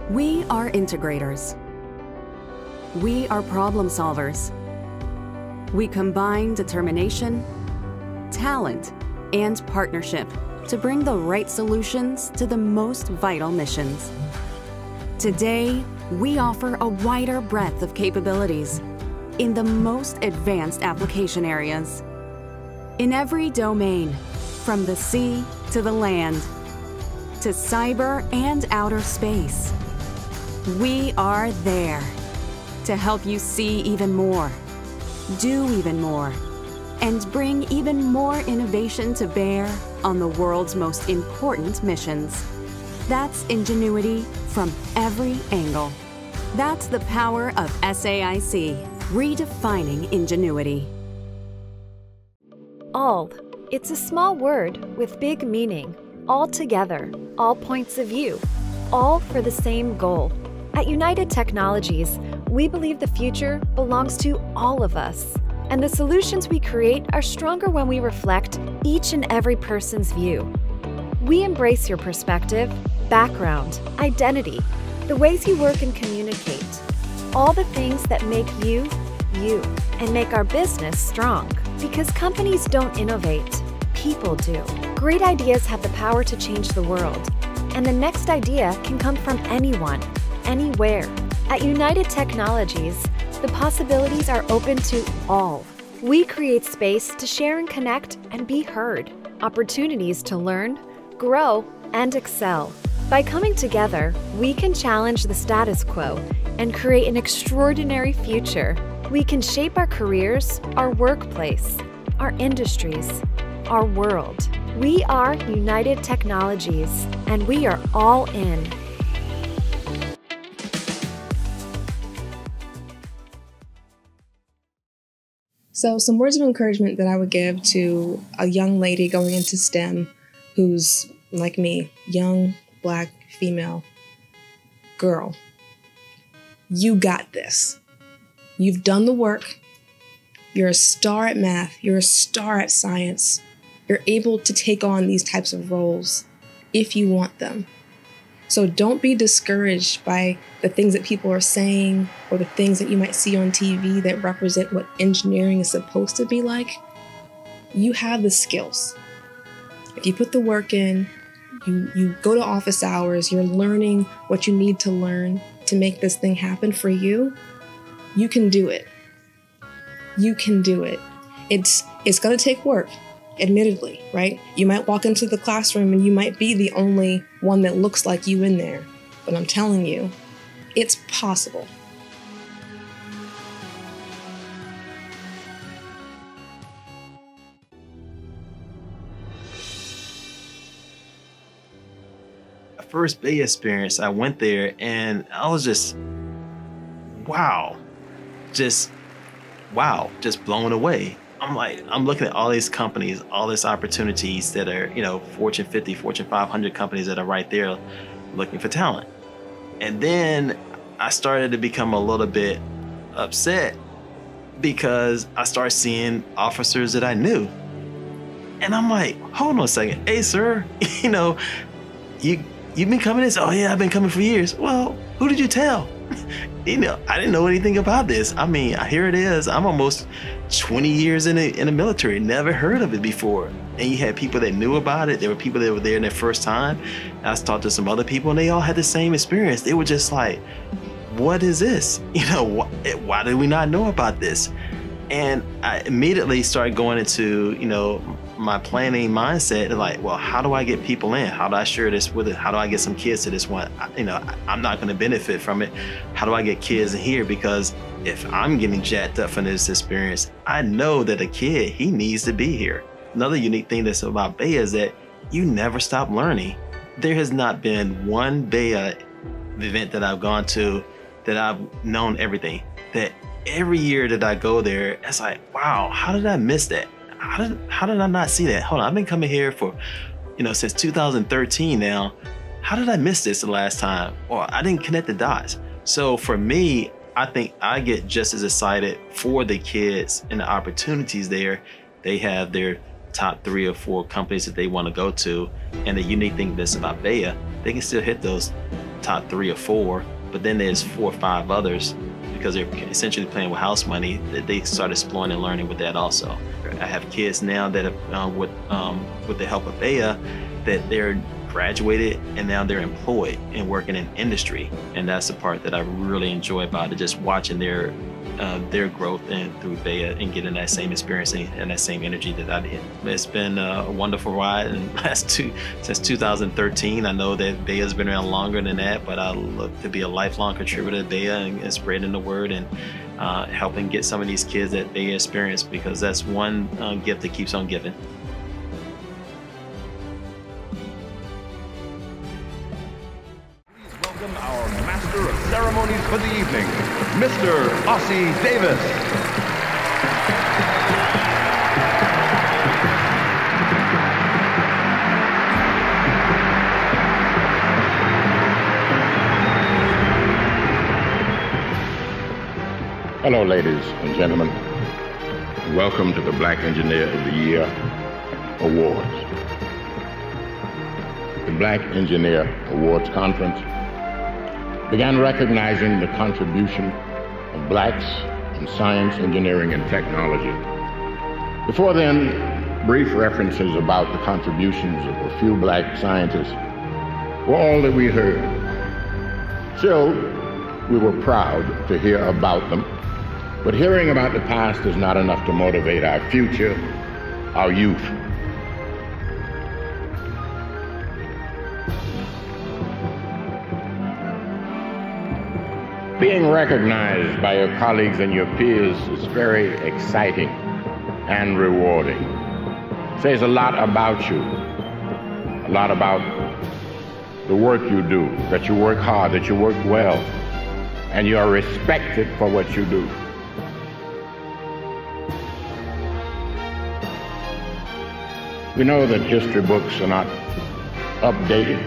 We are integrators. We are problem solvers. We combine determination, talent, and partnership to bring the right solutions to the most vital missions. Today, we offer a wider breadth of capabilities in the most advanced application areas. In every domain, from the sea to the land, to cyber and outer space, we are there to help you see even more, do even more, and bring even more innovation to bear on the world's most important missions. That's ingenuity from every angle. That's the power of SAIC, redefining ingenuity. All. It's a small word with big meaning. All together, all points of view, all for the same goal. At United Technologies, we believe the future belongs to all of us, and the solutions we create are stronger when we reflect each and every person's view. We embrace your perspective, background, identity, the ways you work and communicate, all the things that make you, you, and make our business strong. Because companies don't innovate, people do. Great ideas have the power to change the world, and the next idea can come from anyone, anywhere. At United Technologies, the possibilities are open to all. We create space to share and connect and be heard, opportunities to learn, grow, and excel. By coming together, we can challenge the status quo and create an extraordinary future. We can shape our careers, our workplace, our industries, our world. We are United Technologies, and we are all in. So some words of encouragement that I would give to a young lady going into STEM who's like me, young, Black, female, girl. You got this. You've done the work. You're a star at math. You're a star at science. You're able to take on these types of roles if you want them. So don't be discouraged by the things that people are saying or the things that you might see on TV that represent what engineering is supposed to be like. You have the skills. If you put the work in, you go to office hours, you're learning what you need to learn to make this thing happen for you, you can do it. You can do it. It's going to take work, admittedly, right? You might walk into the classroom and you might be the only one that looks like you in there. But I'm telling you, it's possible. First BEYA experience, I went there and I was just, wow, just blown away. I'm looking at all these companies, all these opportunities that are, Fortune 50, Fortune 500 companies that are right there looking for talent. And then I started to become a little bit upset because I started seeing officers that I knew. And I'm like, hold on a second. Hey, sir, you've been coming in? Oh yeah, I've been coming for years. Well, who did you tell? I didn't know anything about this. I mean, here it is. I'm almost 20 years in the military. Never heard of it before. And you had people that knew about it. There were people that were there in their first time. I talked to some other people and they all had the same experience. They were just like, what is this? Why did we not know about this? And I immediately started going into, my planning mindset and like, well, how do I get people in? How do I share this with it? How do I get some kids to this one? I'm not going to benefit from it. How do I get kids in here? Because if I'm getting jacked up from this experience, I know that a kid, he needs to be here. Another unique thing that's about BEYA is that you never stop learning. There has not been one BEYA event that I've gone to that I've known everything. That every year that I go there, it's like, wow, how did I miss that? How did I not see that? Hold on, I've been coming here for, since 2013 now. How did I miss this the last time? Or I didn't connect the dots. So for me, I think I get just as excited for the kids and the opportunities there. They have their top 3 or 4 companies that they want to go to. And the unique thing that's about BEYA, they can still hit those top 3 or 4, but then there's 4 or 5 others because they're essentially playing with house money that they start exploring and learning with that also. I have kids now that have, with the help of BEYA, that they're graduated and now they're employed and working in industry. And that's the part that I really enjoy about it, just watching their growth and through BEYA and getting that same experience and that same energy that I did. It's been a wonderful ride, and since 2013. I know that BEYA's been around longer than that, but I look to be a lifelong contributor to BEYA and spreading the word and helping get some of these kids that BEYA experience, because that's one gift that keeps on giving. Welcome our Master of Ceremonies for the evening, Mr. Ossie Davis. Hello, ladies and gentlemen. Welcome to the Black Engineer of the Year Awards. The Black Engineer Awards Conference began recognizing the contribution of blacks in science, engineering, and technology. Before then, brief references about the contributions of a few black scientists were all that we heard. Still, we were proud to hear about them. But hearing about the past is not enough to motivate our future, our youth. Being recognized by your colleagues and your peers is very exciting and rewarding. It says a lot about you, a lot about the work you do, that you work hard, that you work well, and you are respected for what you do. We know that history books are not updated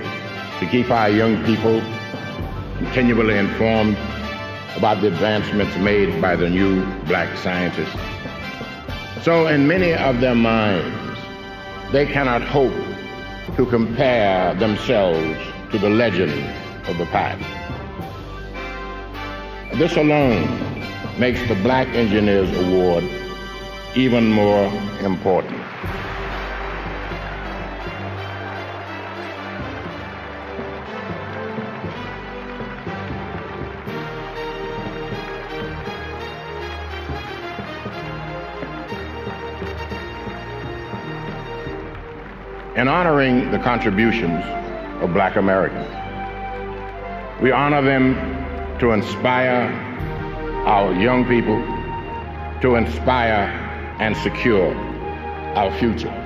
to keep our young people continually informed about the advancements made by the new black scientists. So in many of their minds, they cannot hope to compare themselves to the legend of the past. This alone makes the Black Engineers Award even more important. In honoring the contributions of Black Americans, we honor them to inspire our young people, to inspire and secure our future.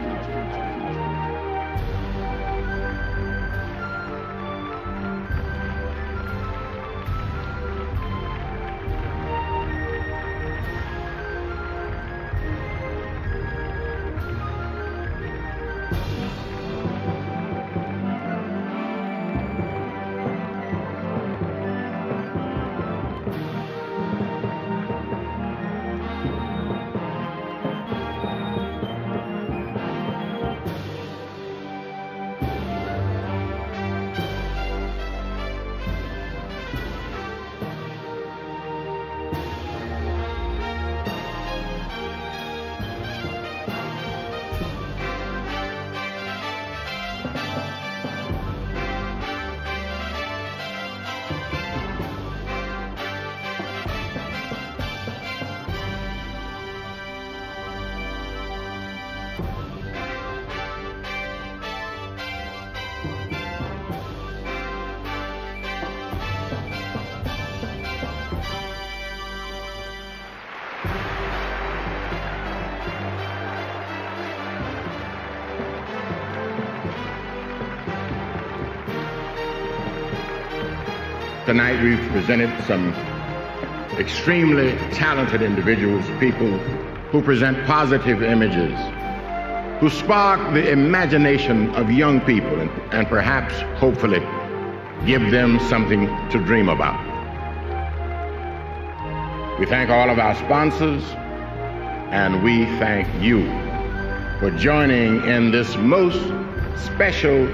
Tonight we've presented some extremely talented individuals, people who present positive images, who spark the imagination of young people and perhaps, hopefully, give them something to dream about. We thank all of our sponsors, and we thank you for joining in this most special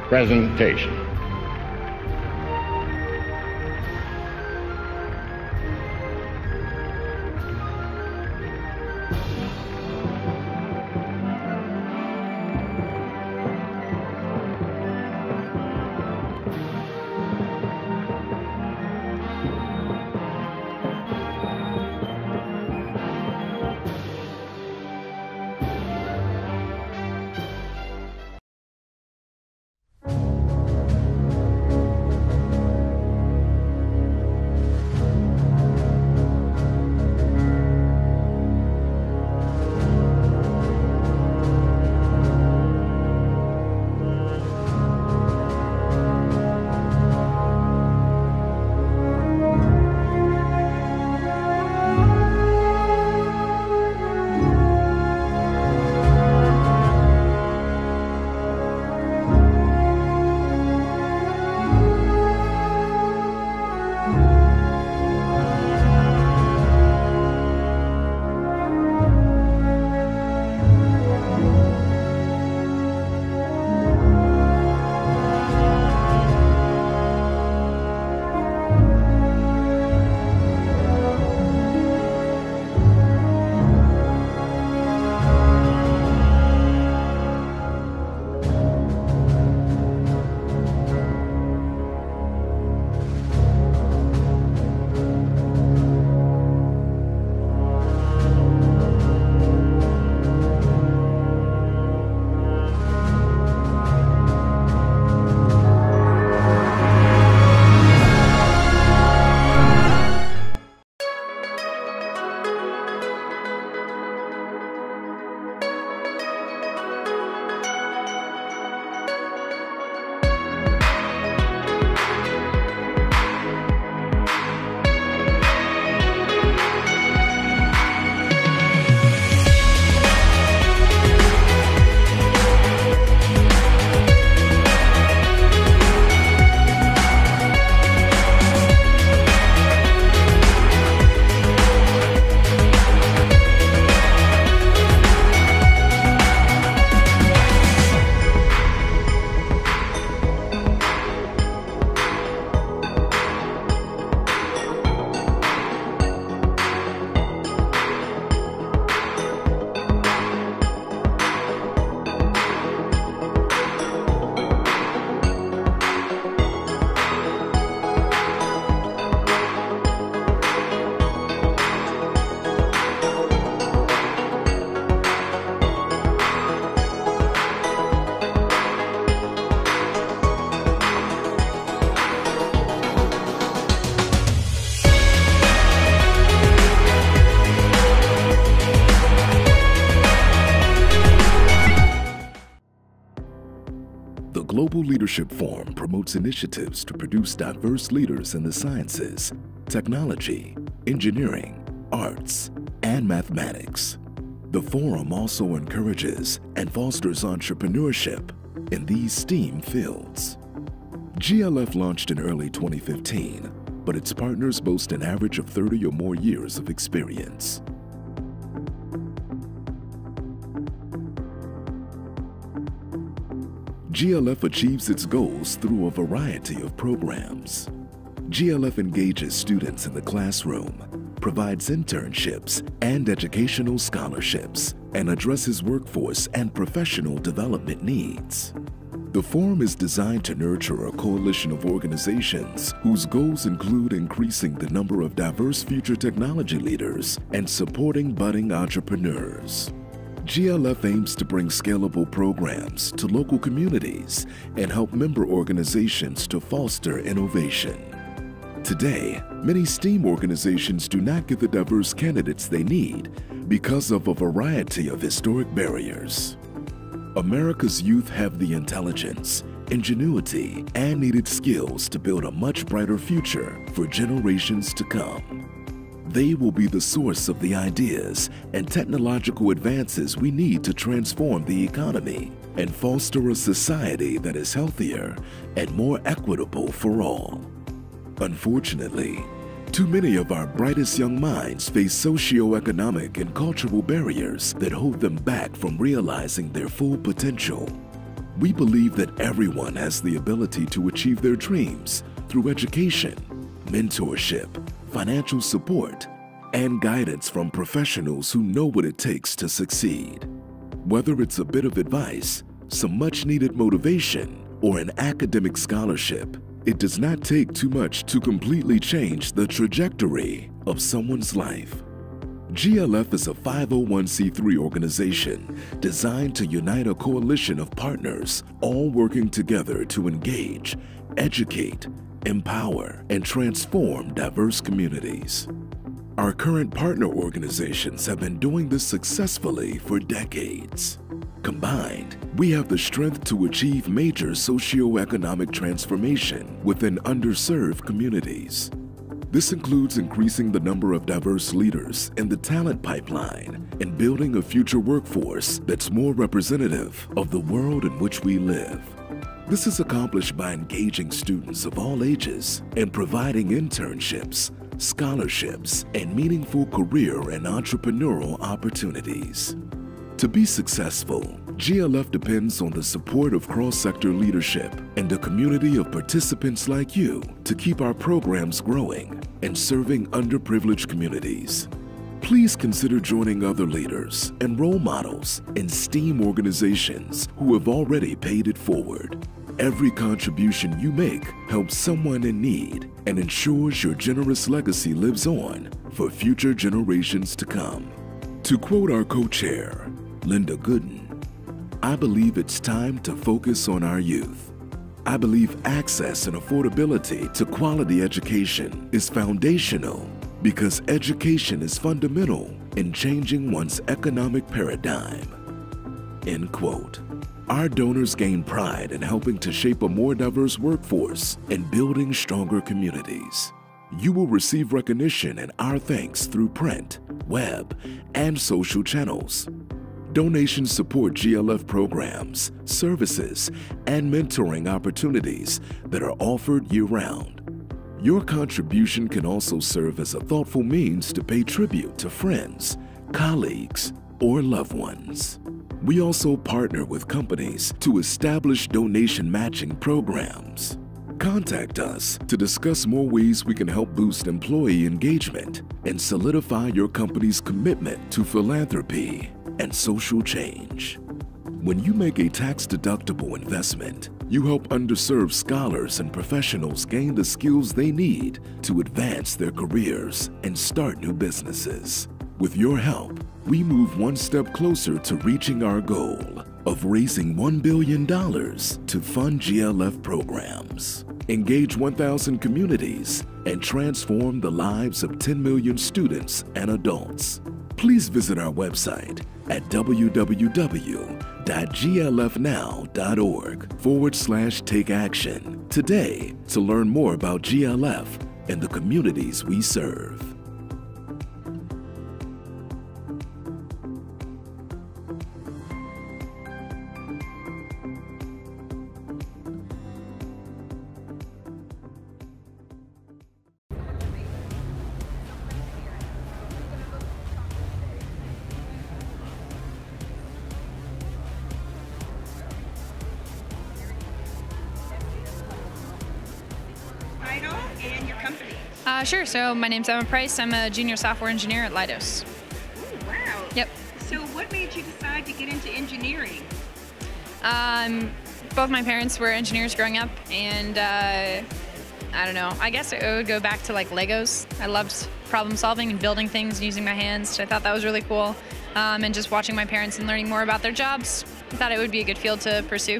presentation. global leadership forum promotes initiatives to produce diverse leaders in the sciences, technology, engineering, arts, and mathematics. The forum also encourages and fosters entrepreneurship in these STEAM fields. GLF launched in early 2015, but its partners boast an average of 30 or more years of experience. GLF achieves its goals through a variety of programs. GLF engages students in the classroom, provides internships and educational scholarships, and addresses workforce and professional development needs. The forum is designed to nurture a coalition of organizations whose goals include increasing the number of diverse future technology leaders and supporting budding entrepreneurs. GLF aims to bring scalable programs to local communities and help member organizations to foster innovation. Today, many STEAM organizations do not get the diverse candidates they need because of a variety of historic barriers. America's youth have the intelligence, ingenuity, and needed skills to build a much brighter future for generations to come. They will be the source of the ideas and technological advances we need to transform the economy and foster a society that is healthier and more equitable for all. Unfortunately, too many of our brightest young minds face socioeconomic and cultural barriers that hold them back from realizing their full potential. We believe that everyone has the ability to achieve their dreams through education, mentorship, financial support, and guidance from professionals who know what it takes to succeed. Whether it's a bit of advice, some much-needed motivation, or an academic scholarship, it does not take too much to completely change the trajectory of someone's life. GLF is a 501c3 organization designed to unite a coalition of partners, all working together to engage, educate, empower, and transform diverse communities. Our current partner organizations have been doing this successfully for decades. Combined, we have the strength to achieve major socioeconomic transformation within underserved communities. This includes increasing the number of diverse leaders in the talent pipeline and building a future workforce that's more representative of the world in which we live. This is accomplished by engaging students of all ages and providing internships, scholarships, and meaningful career and entrepreneurial opportunities. To be successful, GLF depends on the support of cross-sector leadership and a community of participants like you to keep our programs growing and serving underprivileged communities. Please consider joining other leaders and role models in STEAM organizations who have already paid it forward. Every contribution you make helps someone in need and ensures your generous legacy lives on for future generations to come. To quote our co-chair, Linda Gooden, I believe it's time to focus on our youth. I believe access and affordability to quality education is foundational because education is fundamental in changing one's economic paradigm. End quote. Our donors gain pride in helping to shape a more diverse workforce and building stronger communities. You will receive recognition and our thanks through print, web, and social channels. Donations support GLF programs, services, and mentoring opportunities that are offered year-round. Your contribution can also serve as a thoughtful means to pay tribute to friends, colleagues, or loved ones. We also partner with companies to establish donation matching programs. Contact us to discuss more ways we can help boost employee engagement and solidify your company's commitment to philanthropy and social change. When you make a tax-deductible investment, you help underserved scholars and professionals gain the skills they need to advance their careers and start new businesses. With your help, we move one step closer to reaching our goal of raising $1 billion to fund GLF programs, engage 1,000 communities, and transform the lives of 10 million students and adults. Please visit our website at www.glf.org go.glfnow.org/take action today to learn more about GLF and the communities we serve. And your company? Sure. So my name's Emma Price. I'm a junior software engineer at Leidos. Oh, wow. Yep. So what made you decide to get into engineering? Both my parents were engineers growing up, and I don't know. I guess it would go back to like Legos. I loved problem solving and building things using my hands. So I thought that was really cool. And just watching my parents and learning more about their jobs, I thought it would be a good field to pursue.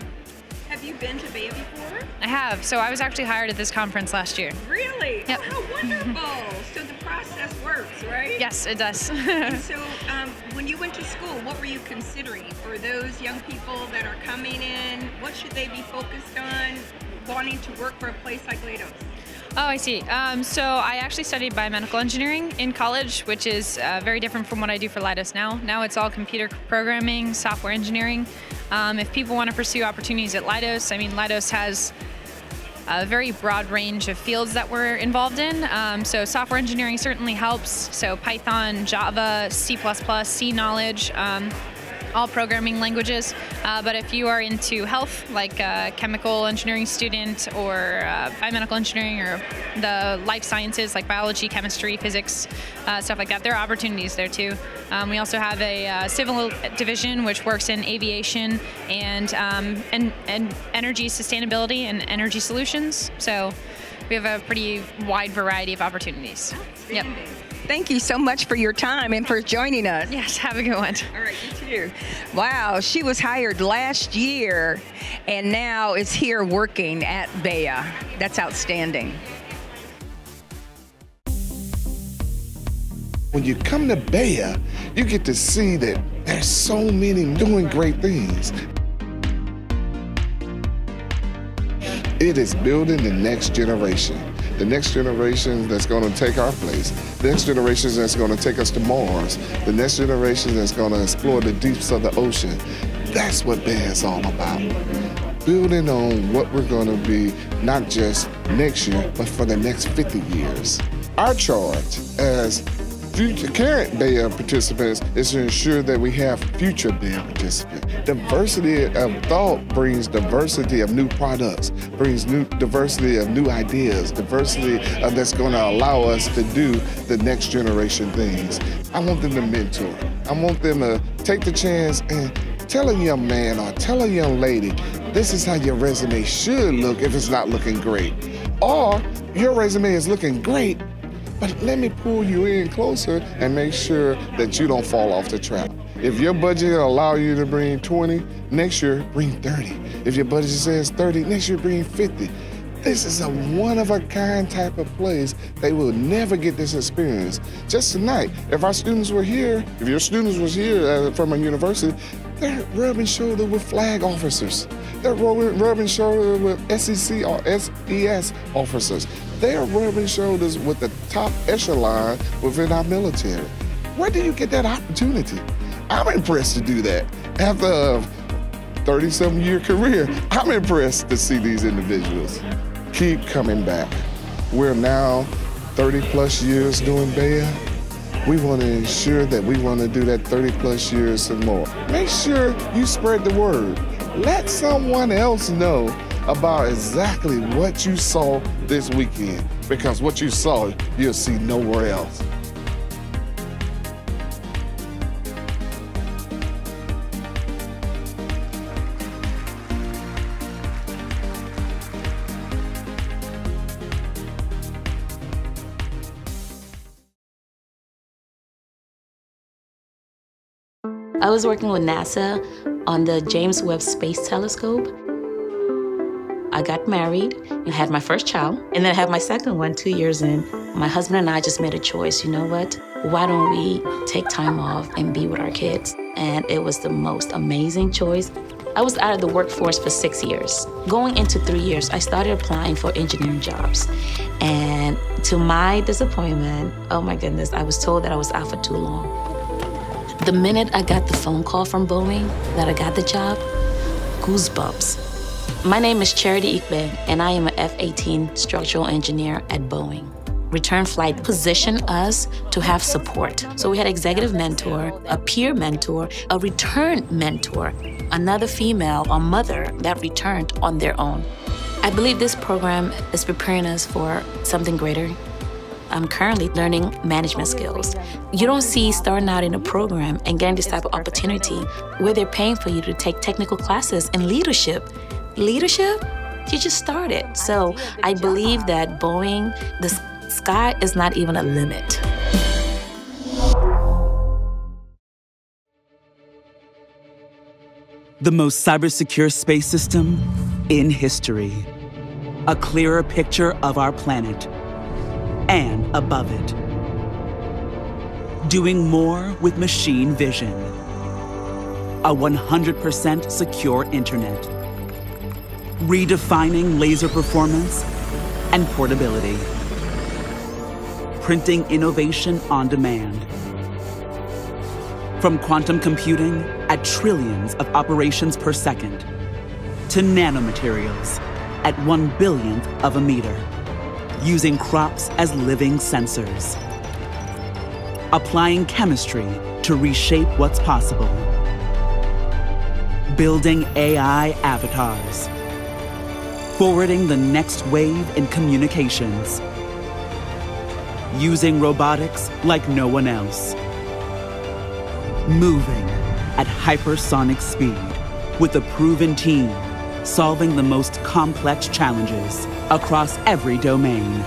Have you been to BEYA before? I have. So I was actually hired at this conference last year. Really? Yep. Oh, how wonderful. So the process works, right? Yes, it does. And so when you went to school, what were you considering? For those young people that are coming in, what should they be focused on wanting to work for a place like Leidos? Oh, I see. So I actually studied biomedical engineering in college, which is very different from what I do for Leidos now. Now it's all computer programming, software engineering. If people want to pursue opportunities at Leidos, I mean, Leidos has a very broad range of fields that we're involved in. So software engineering certainly helps. So Python, Java, C++, C knowledge, all programming languages. But if you are into health, like a chemical engineering student or biomedical engineering or the life sciences like biology, chemistry, physics, stuff like that, there are opportunities there too. We also have a civil division which works in aviation and energy sustainability and energy solutions. So we have a pretty wide variety of opportunities. Yep. Thank you so much for your time and for joining us. Yes, have a good one. All right, you too. Wow, she was hired last year and now is here working at BEYA. That's outstanding. When you come to BEYA, you get to see that there's so many doing great things. It is building the next generation. The next generation that's going to take our place. The next generation that's going to take us to Mars. The next generation that's going to explore the deeps of the ocean. That's what BEYA is all about. Building on what we're going to be, not just next year, but for the next 50 years. Our charge as current BEYA participants is to ensure that we have future BEYA participants. Diversity of thought brings diversity of new products, brings diversity of new ideas, diversity that's going to allow us to do the next generation things. I want them to mentor. I want them to take the chance and tell a young man or tell a young lady, this is how your resume should look if it's not looking great. Or your resume is looking great, but let me pull you in closer and make sure that you don't fall off the trap. If your budget will allow you to bring 20, next year bring 30. If your budget says 30, next year bring 50. This is a one-of-a-kind type of place. They will never get this experience. Just tonight, if our students were here, if your students was here from a university, they're rubbing shoulder with flag officers. They're rubbing shoulder with SEC or SES officers. They are rubbing shoulders with the top echelon within our military. Where do you get that opportunity? I'm impressed to do that. After a 30-something-year career, I'm impressed to see these individuals. Keep coming back. We're now 30-plus years doing BEYA. We want to ensure that we want to do that 30-plus years and more. Make sure you spread the word. Let someone else know about exactly what you saw this weekend, because what you saw, you'll see nowhere else. I was working with NASA on the James Webb Space Telescope. I got married and had my first child, and then I had my second one 2 years in. My husband and I just made a choice, you know what? Why don't we take time off and be with our kids? and it was the most amazing choice. I was out of the workforce for 6 years. Going into 3 years, I started applying for engineering jobs. And to my disappointment, oh my goodness, I was told that I was out for too long. The minute I got the phone call from Boeing that I got the job, goosebumps. My name is Charity Ikbe, and I am an F-18 structural engineer at Boeing. Return flight positioned us to have support. So we had executive mentor, a peer mentor, a return mentor, another female or mother that returned on their own. I believe this program is preparing us for something greater. I'm currently learning management skills. You don't see starting out in a program and getting this type of opportunity where they're paying for you to take technical classes in leadership. Leadership? You just started. So I believe that Boeing, the sky is not even a limit. The most cybersecure space system in history. A clearer picture of our planet and above it. Doing more with machine vision. A 100% secure internet. Redefining laser performance and portability. Printing innovation on demand. From quantum computing at trillions of operations per second to nanomaterials at 1/1,000,000th of a meter, using crops as living sensors. Applying chemistry to reshape what's possible. Building AI avatars. Forwarding the next wave in communications. Using robotics like no one else. Moving at hypersonic speed with a proven team, solving the most complex challenges across every domain.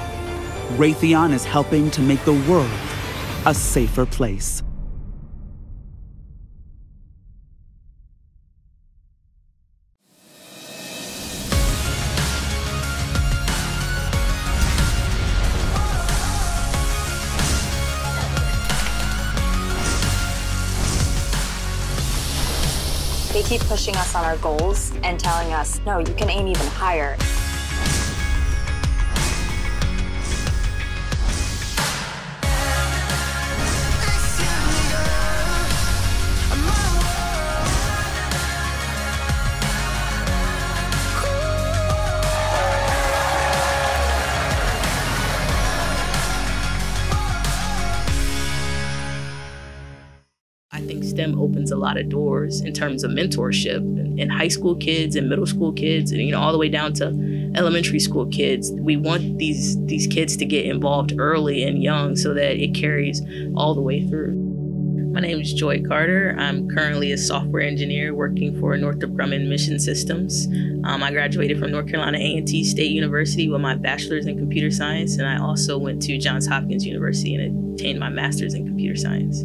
Raytheon is helping to make the world a safer place. They keep pushing us on our goals and telling us, no, you can aim even higher. I think STEM opens a lot of doors in terms of mentorship in high school kids and middle school kids, and all the way down to elementary school kids. We want these kids to get involved early and young so that it carries all the way through. My name is Joy Carter. I'm currently a software engineer working for Northrop Grumman Mission Systems. I graduated from North Carolina A&T State University with my bachelor's in computer science, and I also went to Johns Hopkins University and attained my master's in computer science.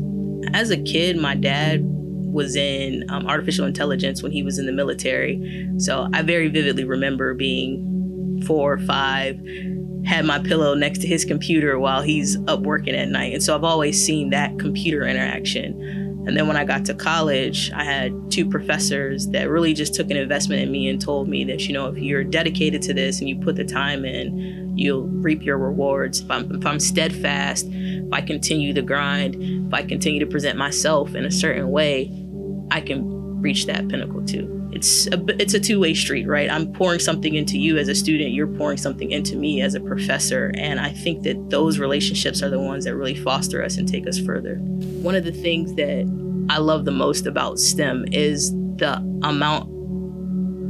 As a kid, my dad was in artificial intelligence when he was in the military. So I very vividly remember being 4 or 5, had my pillow next to his computer while he's up working at night. And so I've always seen that computer interaction. And then when I got to college, I had 2 professors that really just took an investment in me and told me that, if you're dedicated to this and you put the time in, you'll reap your rewards. If I'm steadfast, if I continue the grind, if I continue to present myself in a certain way, I can reach that pinnacle too. It's a two-way street, right? I'm pouring something into you as a student, you're pouring something into me as a professor, and I think that those relationships are the ones that really foster us and take us further. One of the things that I love the most about STEM is the amount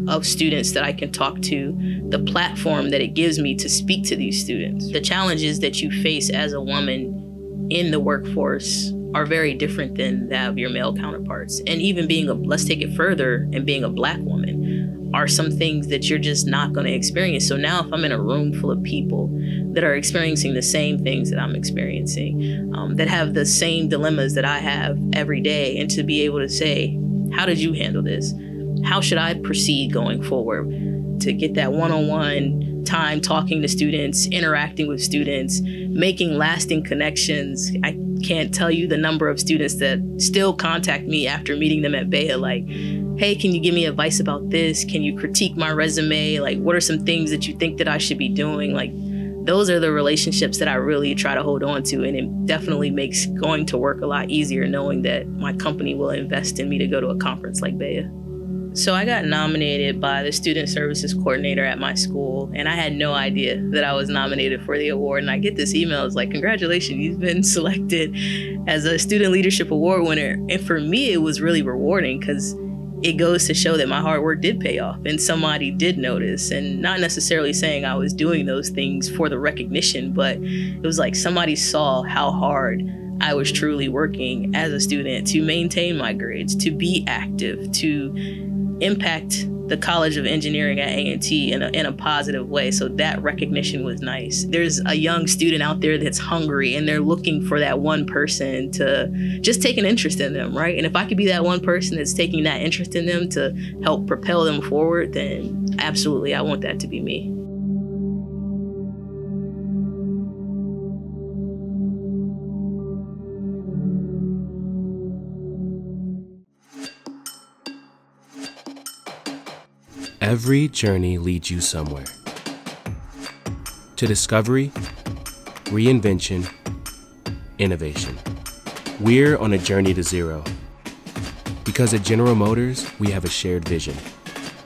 of students that I can talk to, the platform that it gives me to speak to these students. The challenges that you face as a woman in the workforce are very different than that of your male counterparts. And even let's take it further, and being a Black woman are some things that you're just not going to experience. So now if I'm in a room full of people that are experiencing the same things that I'm experiencing, that have the same dilemmas that I have every day, and to be able to say, how did you handle this? How should I proceed going forward? To get that one-on-one time talking to students, interacting with students, making lasting connections. I can't tell you the number of students that still contact me after meeting them at BEYA, like, hey, can you give me advice about this? Can you critique my resume? Like, what are some things that you think that I should be doing? Like, those are the relationships that I really try to hold on to, and it definitely makes going to work a lot easier knowing that my company will invest in me to go to a conference like BEYA. So I got nominated by the student services coordinator at my school, and I had no idea that I was nominated for the award. And I get this email, it's like, congratulations, you've been selected as a student leadership award winner. And for me, it was really rewarding because it goes to show that my hard work did pay off and somebody did notice, and not necessarily saying I was doing those things for the recognition, but it was like somebody saw how hard I was truly working as a student to maintain my grades, to be active, to impact the College of Engineering at A&T in a positive way. So that recognition was nice. There's a young student out there that's hungry and they're looking for that one person to just take an interest in them, right? And if I could be that one person that's taking that interest in them to help propel them forward, then absolutely, I want that to be me. Every journey leads you somewhere. To discovery, reinvention, innovation. We're on a journey to zero. Because at General Motors, we have a shared vision.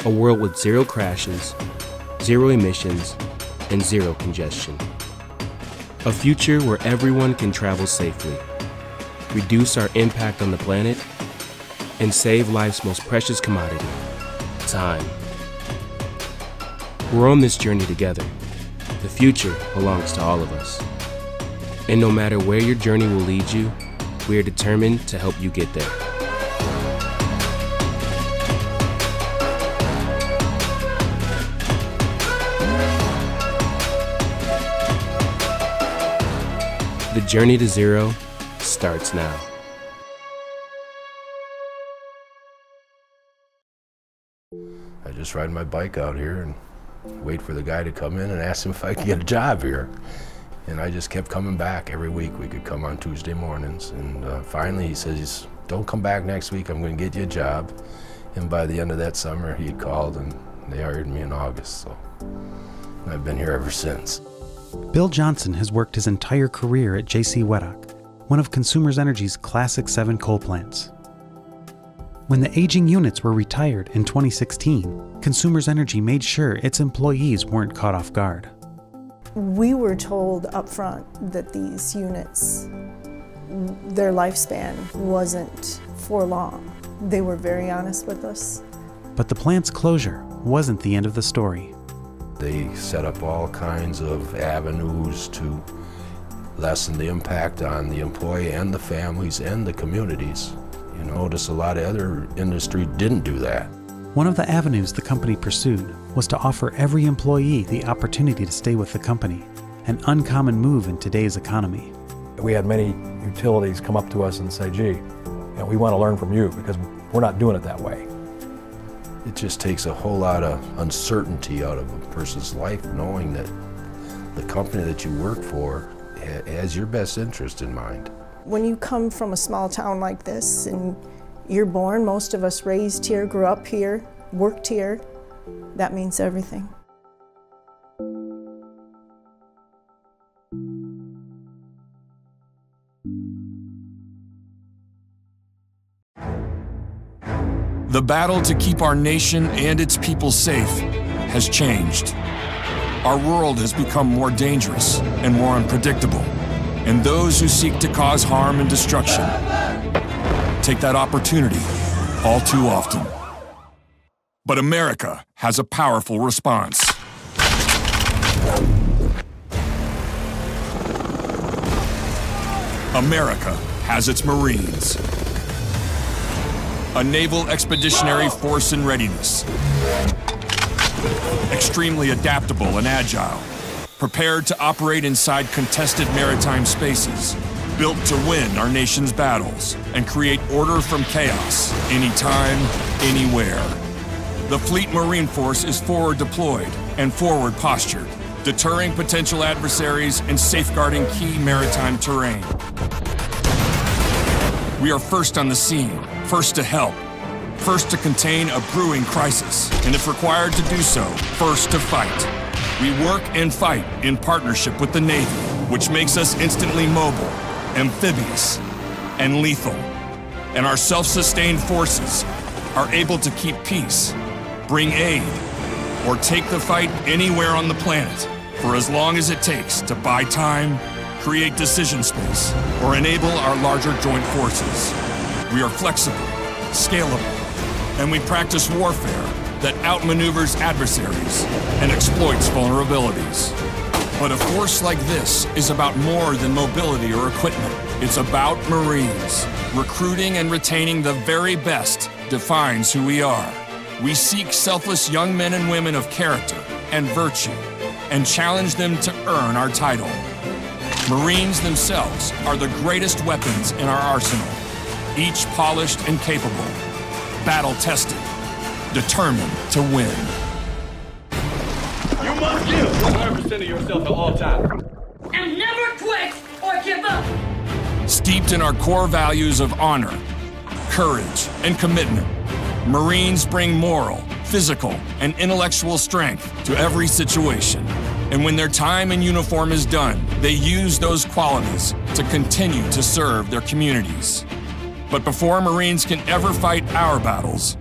A world with zero crashes, zero emissions, and zero congestion. A future where everyone can travel safely, reduce our impact on the planet, and save life's most precious commodity, time. We're on this journey together. The future belongs to all of us. And no matter where your journey will lead you, we are determined to help you get there. The journey to zero starts now. I just ride my bike out here and wait for the guy to come in and ask him if I could get a job here. And I just kept coming back every week. We could come on Tuesday mornings. And finally he says, don't come back next week, I'm going to get you a job. And by the end of that summer, he had called and they hired me in August. So I've been here ever since. Bill Johnson has worked his entire career at J.C. Weddock, one of Consumers Energy's classic 7 coal plants. When the aging units were retired in 2016, Consumers Energy made sure its employees weren't caught off guard. We were told up front that these units, their lifespan wasn't for long. They were very honest with us. But the plant's closure wasn't the end of the story. They set up all kinds of avenues to lessen the impact on the employee and the families and the communities. You notice a lot of other industry didn't do that. One of the avenues the company pursued was to offer every employee the opportunity to stay with the company, an uncommon move in today's economy. We had many utilities come up to us and say, gee, we want to learn from you because we're not doing it that way. It just takes a whole lot of uncertainty out of a person's life, knowing that the company that you work for has your best interest in mind. When you come from a small town like this and you're born, most of us raised here, grew up here, worked here, that means everything. The battle to keep our nation and its people safe has changed. Our world has become more dangerous and more unpredictable, and those who seek to cause harm and destruction take that opportunity all too often. But America has a powerful response. America has its Marines. A naval expeditionary force in readiness. Extremely adaptable and agile. Prepared to operate inside contested maritime spaces. Built to win our nation's battles and create order from chaos, anytime, anywhere. The Fleet Marine Force is forward deployed and forward postured, deterring potential adversaries and safeguarding key maritime terrain. We are first on the scene, first to help, first to contain a brewing crisis, and if required to do so, first to fight. We work and fight in partnership with the Navy, which makes us instantly mobile, amphibious, and lethal. And our self-sustained forces are able to keep peace, bring aid, or take the fight anywhere on the planet for as long as it takes to buy time, create decision space, or enable our larger joint forces. We are flexible, scalable, and we practice warfare that outmaneuvers adversaries and exploits vulnerabilities. But a force like this is about more than mobility or equipment. It's about Marines. Recruiting and retaining the very best defines who we are. We seek selfless young men and women of character and virtue and challenge them to earn our title. Marines themselves are the greatest weapons in our arsenal, each polished and capable, battle-tested, determined to win. You must give 100% of yourself at all times. And never quit or give up. Steeped in our core values of honor, courage, and commitment, Marines bring moral, physical, and intellectual strength to every situation. And when their time in uniform is done, they use those qualities to continue to serve their communities. But before Marines can ever fight our battles,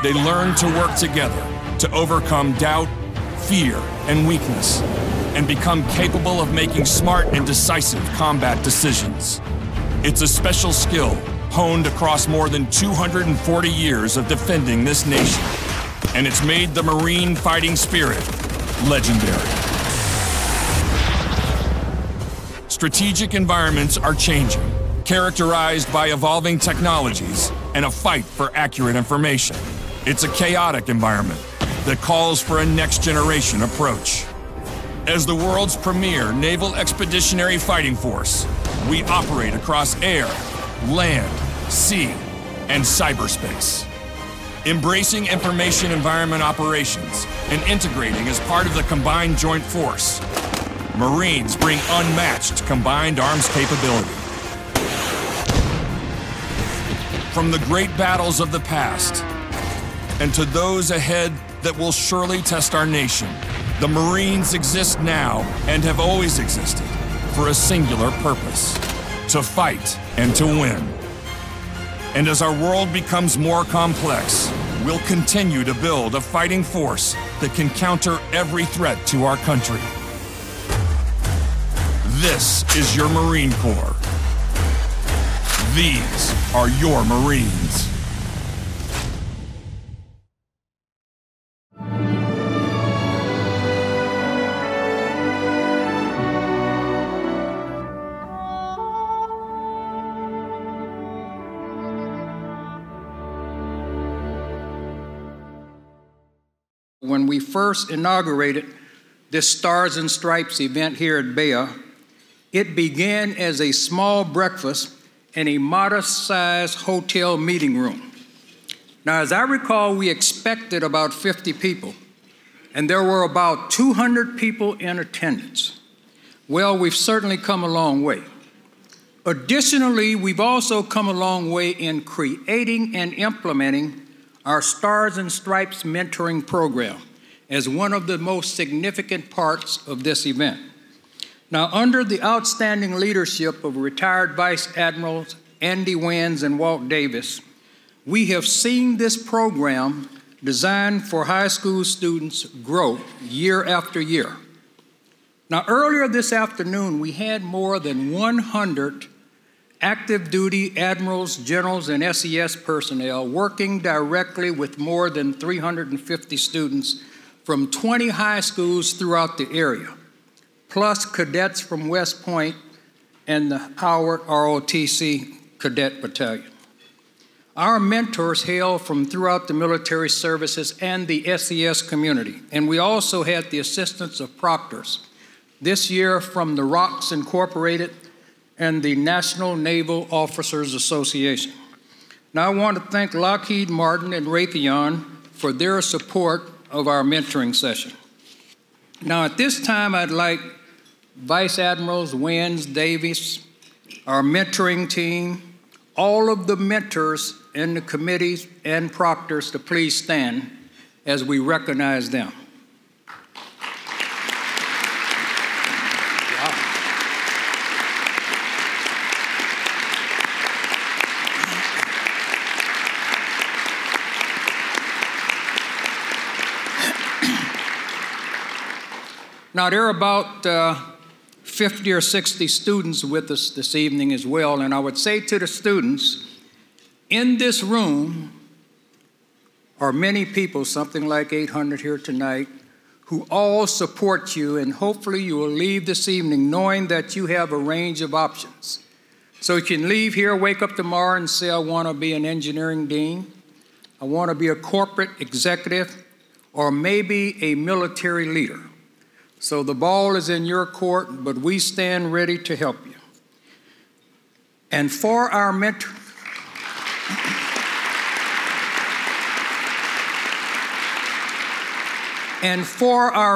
they learn to work together to overcome doubt, fear, and weakness, and become capable of making smart and decisive combat decisions. It's a special skill honed across more than 240 years of defending this nation, and it's made the Marine fighting spirit legendary. Strategic environments are changing, characterized by evolving technologies and a fight for accurate information. It's a chaotic environment that calls for a next-generation approach. As the world's premier naval expeditionary fighting force, we operate across air, land, sea, and cyberspace. Embracing information environment operations and integrating as part of the combined joint force, Marines bring unmatched combined arms capability. From the great battles of the past and to those ahead that will surely test our nation, the Marines exist now and have always existed for a singular purpose: to fight and to win. And as our world becomes more complex, we'll continue to build a fighting force that can counter every threat to our country. This is your Marine Corps. These are your Marines. When we first inaugurated this Stars and Stripes event here at BEYA, it began as a small breakfast in a modest-sized hotel meeting room. Now, as I recall, we expected about 50 people, and there were about 200 people in attendance. Well, we've certainly come a long way. Additionally, we've also come a long way in creating and implementing our Stars and Stripes mentoring program as one of the most significant parts of this event. Now, under the outstanding leadership of retired Vice Admirals Andy Wins and Walt Davis, we have seen this program designed for high school students grow year after year. Now, earlier this afternoon, we had more than 100 active duty admirals, generals, and SES personnel working directly with more than 350 students from 20 high schools throughout the area, plus cadets from West Point and the Howard ROTC Cadet Battalion. Our mentors hail from throughout the military services and the SES community, and we also had the assistance of proctors, this year from the ROCS Incorporated and the National Naval Officers Association. Now I want to thank Lockheed Martin and Raytheon for their support of our mentoring session. Now at this time, I'd like Vice Admirals Wins, Davis, our mentoring team, all of the mentors in the committees and proctors to please stand as we recognize them. Now, there are about 50 or 60 students with us this evening as well, and I would say to the students, in this room are many people, something like 800 here tonight, who all support you, and hopefully you will leave this evening knowing that you have a range of options. So you can leave here, wake up tomorrow and say, I want to be an engineering dean, I want to be a corporate executive, or maybe a military leader. So the ball is in your court, but we stand ready to help you. And for our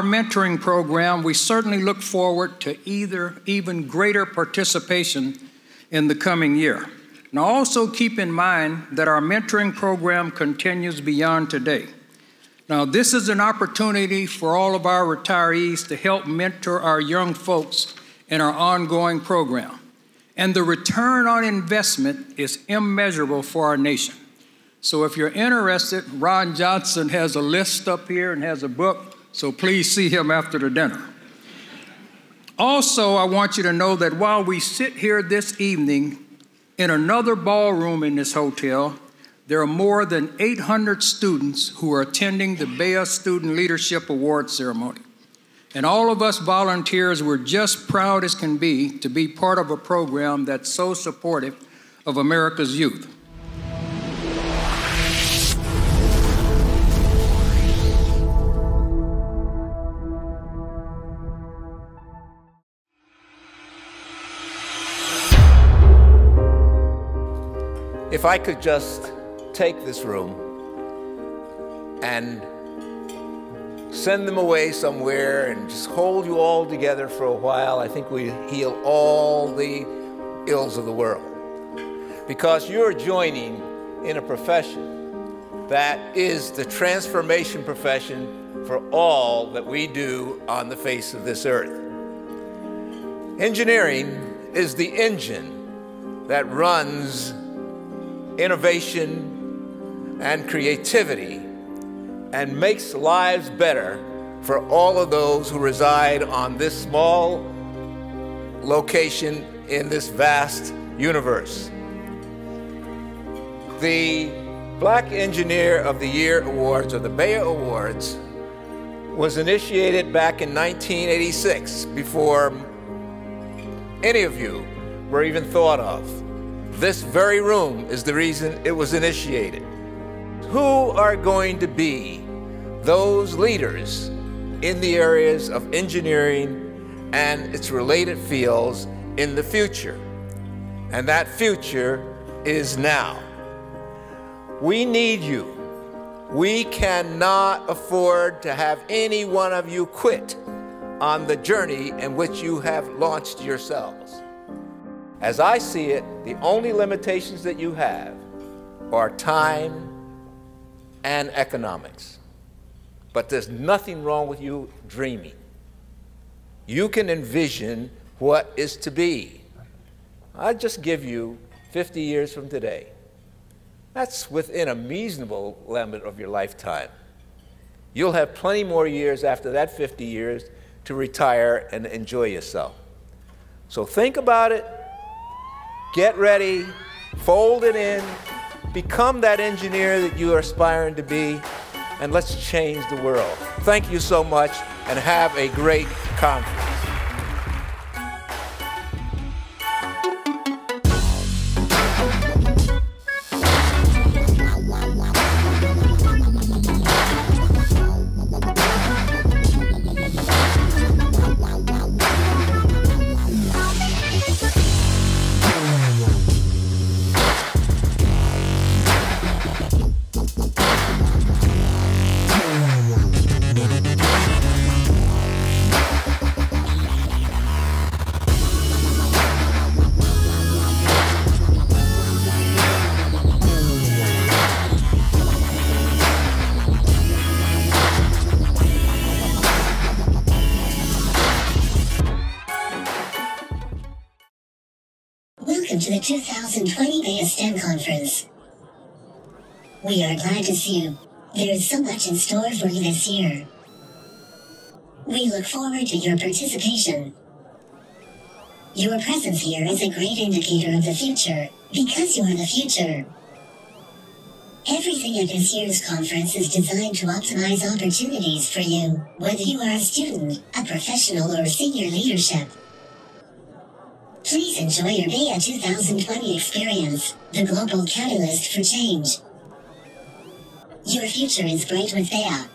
mentoring program, we certainly look forward to even greater participation in the coming year. Now also keep in mind that our mentoring program continues beyond today. Now, this is an opportunity for all of our retirees to help mentor our young folks in our ongoing program. And the return on investment is immeasurable for our nation. So if you're interested, Ron Johnson has a list up here and has a book, so please see him after the dinner. Also, I want you to know that while we sit here this evening in another ballroom in this hotel, there are more than 800 students who are attending the BEYA Student Leadership Award ceremony. And all of us volunteers were just proud as can be to be part of a program that's so supportive of America's youth. If I could just take this room and send them away somewhere and just hold you all together for a while, I think we heal all the ills of the world. Because you're joining in a profession that is the transformation profession for all that we do on the face of this earth. Engineering is the engine that runs innovation and creativity and makes lives better for all of those who reside on this small location in this vast universe. The Black Engineer of the Year Awards, or the BEYA Awards, was initiated back in 1986, before any of you were even thought of. This very room is the reason it was initiated. Who are going to be those leaders in the areas of engineering and its related fields in the future? And that future is now. We need you. We cannot afford to have any one of you quit on the journey in which you have launched yourselves. As I see it, the only limitations that you have are time and economics. But there's nothing wrong with you dreaming. You can envision what is to be. I'll just give you 50 years from today. That's within a reasonable limit of your lifetime. You'll have plenty more years after that 50 years to retire and enjoy yourself. So think about it, get ready, fold it in, become that engineer that you are aspiring to be, and let's change the world. Thank you so much, and have a great conference. to the 2020 BEYA STEM Conference. We are glad to see you. There is so much in store for you this year. We look forward to your participation. Your presence here is a great indicator of the future, because you are the future. Everything at this year's conference is designed to optimize opportunities for you, whether you are a student, a professional, or senior leadership. Please enjoy your BEYA 2020 experience, the global catalyst for change. Your future is bright with BEYA.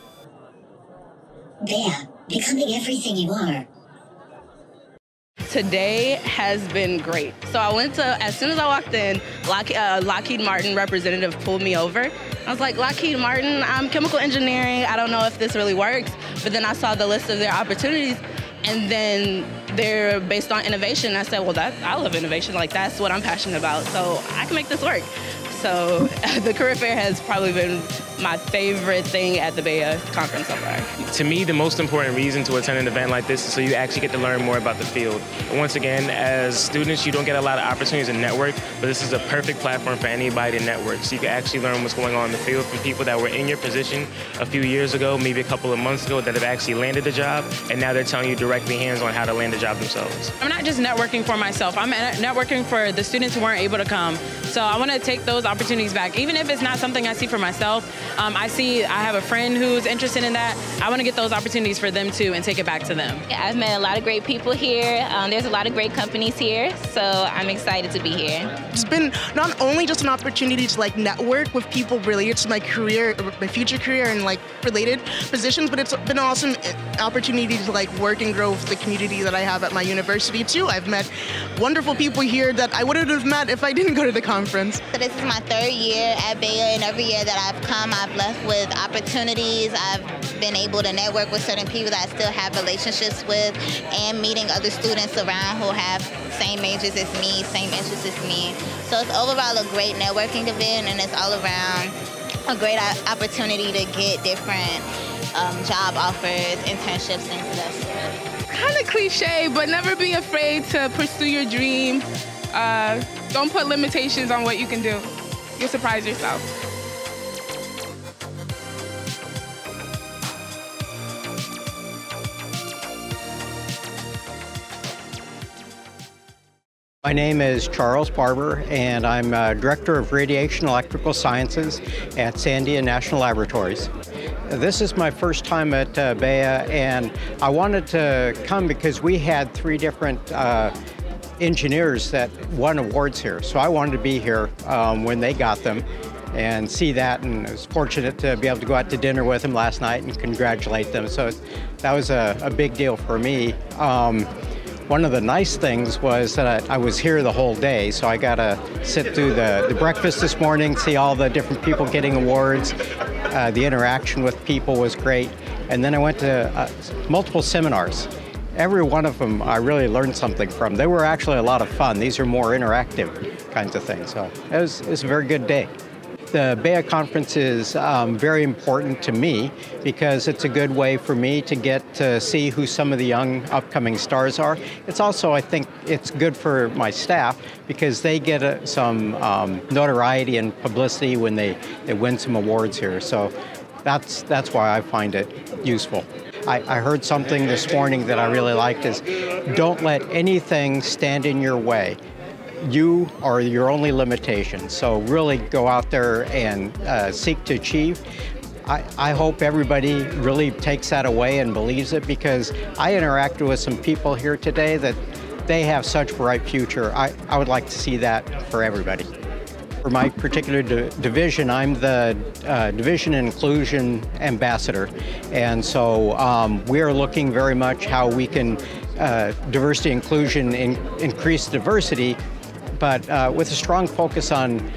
BEYA, becoming everything you are. Today has been great. So I went to, as soon as I walked in, Lockheed Martin representative pulled me over. I was like, Lockheed Martin, I'm chemical engineering. I don't know if this really works. But then I saw the list of their opportunities, and then they're based on innovation. I said, well, I love innovation. Like, that's what I'm passionate about. So I can make this work. So the career fair has probably been my favorite thing at the BEYA conference so far. To me, the most important reason to attend an event like this is so you actually get to learn more about the field. And once again, as students, you don't get a lot of opportunities to network, but this is a perfect platform for anybody to network. So you can actually learn what's going on in the field from people that were in your position a few years ago, maybe a couple of months ago, that have actually landed a job, and now they're telling you directly hands-on how to land a job themselves. I'm not just networking for myself, I'm networking for the students who weren't able to come. So I want to take those opportunities back. Even if it's not something I see for myself, I have a friend who's interested in that. I want to get those opportunities for them too and take it back to them. Yeah, I've met a lot of great people here. There's a lot of great companies here, so I'm excited to be here. It's been not only just an opportunity to like network with people related to my career, my future career, and like related positions, but it's been an awesome opportunity to like work and grow with the community that I have at my university too. I've met wonderful people here that I wouldn't have met if I didn't go to the conference. So this is my 3rd year at BEYA, and every year that I've come, I've left with opportunities. I've been able to network with certain people that I still have relationships with, and meeting other students around who have same majors as me, same interests as me. So it's overall a great networking event, and it's all around a great opportunity to get different job offers, internships, things of that sort. Kind of cliche, but never be afraid to pursue your dream. Don't put limitations on what you can do. You'll surprise yourself. My name is Charles Barber, and I'm Director of Radiation Electrical Sciences at Sandia National Laboratories. This is my first time at BEYA, and I wanted to come because we had 3 different engineers that won awards here. So I wanted to be here when they got them and see that, and I was fortunate to be able to go out to dinner with them last night and congratulate them. So that was a big deal for me. One of the nice things was that I was here the whole day, so I got to sit through the breakfast this morning, see all the different people getting awards. The interaction with people was great. And then I went to multiple seminars. Every one of them I really learned something from. They were actually a lot of fun. These are more interactive kinds of things. So it was a very good day. The BEYA conference is very important to me because it's a good way for me to get to see who some of the young upcoming stars are. It's also, I think, it's good for my staff because they get some notoriety and publicity when they win some awards here. So that's why I find it useful. I heard something this morning that I really liked is, don't let anything stand in your way. You are your only limitation, so really go out there and seek to achieve. I hope everybody really takes that away and believes it, because I interacted with some people here today that they have such a bright future. I would like to see that for everybody. For my particular division, I'm the Division Inclusion Ambassador, and so we are looking very much how we can diversity inclusion increase diversity, but with a strong focus on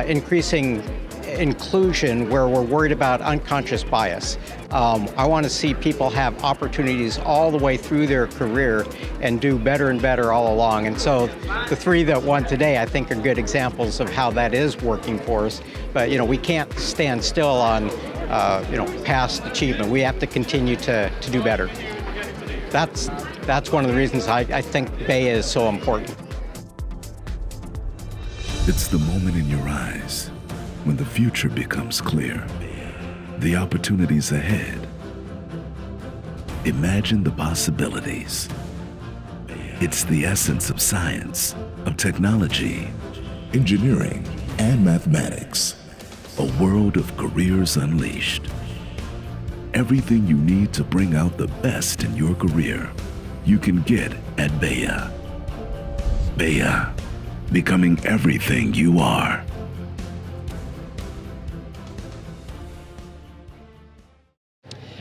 increasing inclusion where we're worried about unconscious bias. I want to see people have opportunities all the way through their career and do better and better all along. And so the 3 that won today, I think, are good examples of how that is working for us. But we can't stand still on past achievement. We have to continue to do better. That's one of the reasons I think BEYA is so important. It's the moment in your eyes when the future becomes clear, the opportunities ahead. Imagine the possibilities. It's the essence of science, of technology, engineering, and mathematics. A world of careers unleashed. Everything you need to bring out the best in your career, you can get at BEYA. BEYA, becoming everything you are.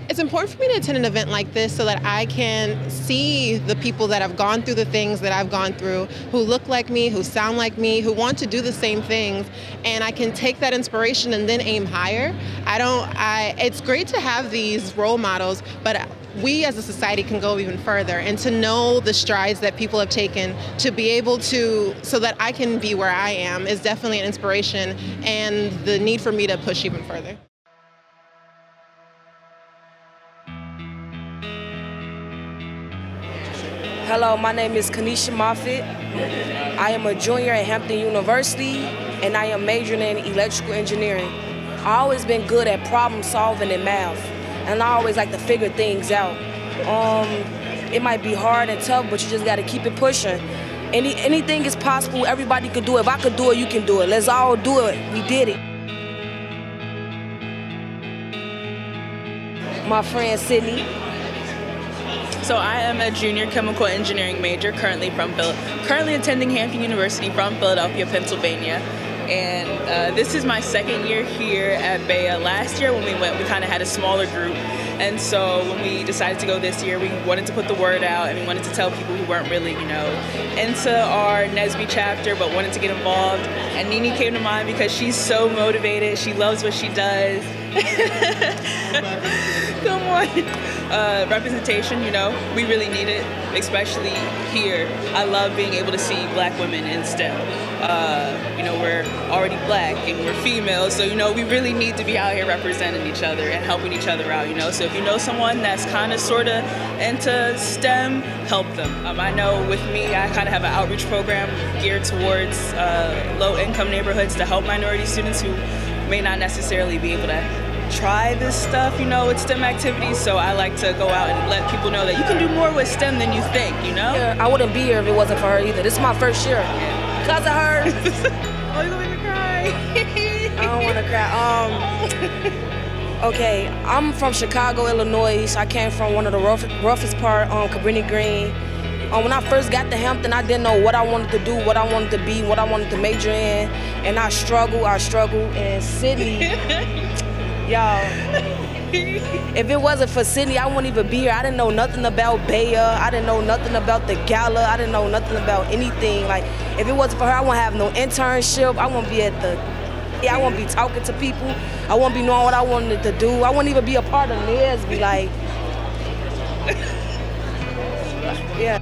It's important for me to attend an event like this so that I can see the people that have gone through the things that I've gone through, who look like me, who sound like me, who want to do the same things, and I can take that inspiration and then aim higher. It's great to have these role models, but we as a society can go even further, and to know the strides that people have taken to be able to, so that I can be where I am, is definitely an inspiration, and the need for me to push even further. Hello, my name is Kanisha Moffitt. I am a junior at Hampton University, and I am majoring in electrical engineering. I've always been good at problem solving and math, and I always like to figure things out. It might be hard and tough, but you just got to keep it pushing. Anything is possible. Everybody can do it. If I could do it, you can do it. Let's all do it. We did it. My friend Sydney. So I am a junior chemical engineering major, currently attending Hampton University from Philadelphia, Pennsylvania. And this is my second year here at BEYA. Last year when we went, we kind of had a smaller group. And so when we decided to go this year, we wanted to put the word out, and we wanted to tell people who weren't really, into our NSBE chapter, but wanted to get involved. And Nini came to mind because she's so motivated. She loves what she does. Come on. Representation, we really need it, especially here. I love being able to see Black women in STEM. We're already Black and we're female, so we really need to be out here representing each other and helping each other out. So if you know someone that's kind of sort of into STEM, help them. I know with me, I kind of have an outreach program geared towards low-income neighborhoods to help minority students who may not necessarily be able to try this stuff, with STEM activities. So I like to go out and let people know that you can do more with STEM than you think, Yeah, I wouldn't be here if it wasn't for her either. This is my first year. Because of her. Oh, you're gonna make me cry. I don't want to cry. Okay, I'm from Chicago, Illinois. I came from one of the roughest part, Cabrini Green. When I first got to Hampton, I didn't know what I wanted to do, what I wanted to be, what I wanted to major in. And I struggled. And Sydney, y'all, if it wasn't for Sydney, I wouldn't even be here. I didn't know nothing about BEYA. I didn't know nothing about the gala. I didn't know nothing about anything. Like, if it wasn't for her, I wouldn't have no internship. I wouldn't be I wouldn't be talking to people. I wouldn't be knowing what I wanted to do. I wouldn't even be a part of NSBE. Like, yeah.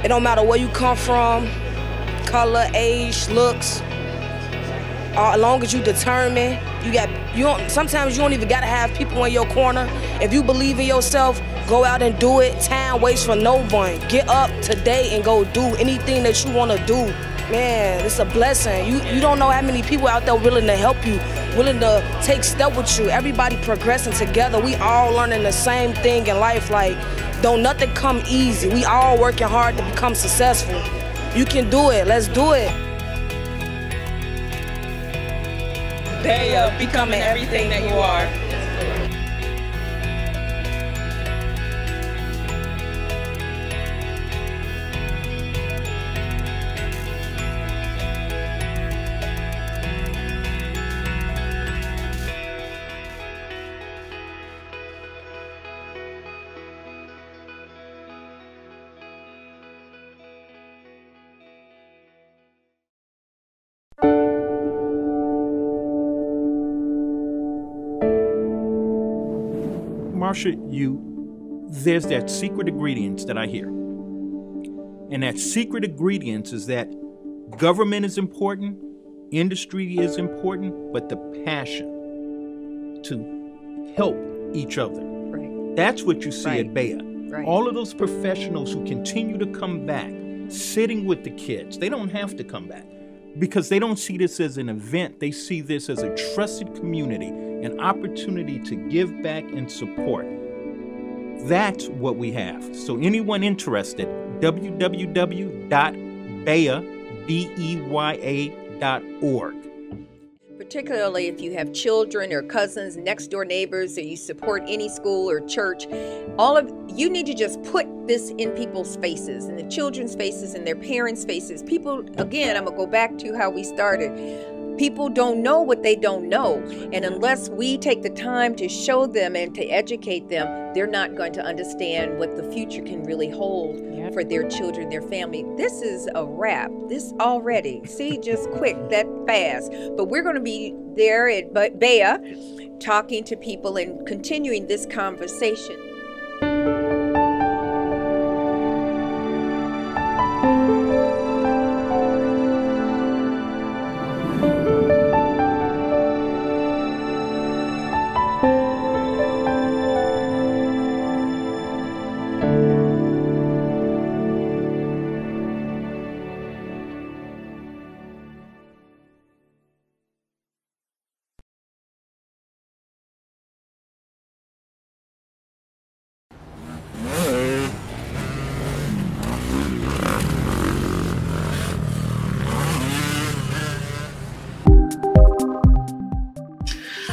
It don't matter where you come from, color, age, looks. As long as you determined, sometimes you don't even gotta have people in your corner. If you believe in yourself, go out and do it. Time waits for no one. Get up today and go do anything that you wanna do. Man, it's a blessing. You don't know how many people out there willing to help you, willing to take step with you. Everybody progressing together. We all learning the same thing in life. Like, don't nothing come easy. We all working hard to become successful. You can do it. Let's do it. BEYA, becoming everything that you are. Marsha, there's that secret ingredients that I hear. And that secret ingredients is that government is important, industry is important, but the passion to help each other. Right. That's what you see at BEYA. Right. All of those professionals who continue to come back, sitting with the kids, they don't have to come back because they don't see this as an event. They see this as a trusted community, an opportunity to give back and support. That's what we have. So anyone interested, www.beya.org. Particularly if you have children or cousins, next door neighbors, or you support any school or church, you need to just put this in people's faces, in the children's faces, in their parents' faces. People, again, I'm gonna go back to how we started. People don't know what they don't know. And unless we take the time to show them and to educate them, they're not going to understand what the future can really hold for their children, their family. This is a wrap. This already, see, just quick, that fast. But we're going to be there at BEYA talking to people and continuing this conversation.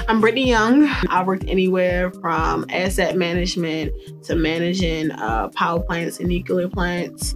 I'm Brittany Young. I worked anywhere from asset management to managing power plants and nuclear plants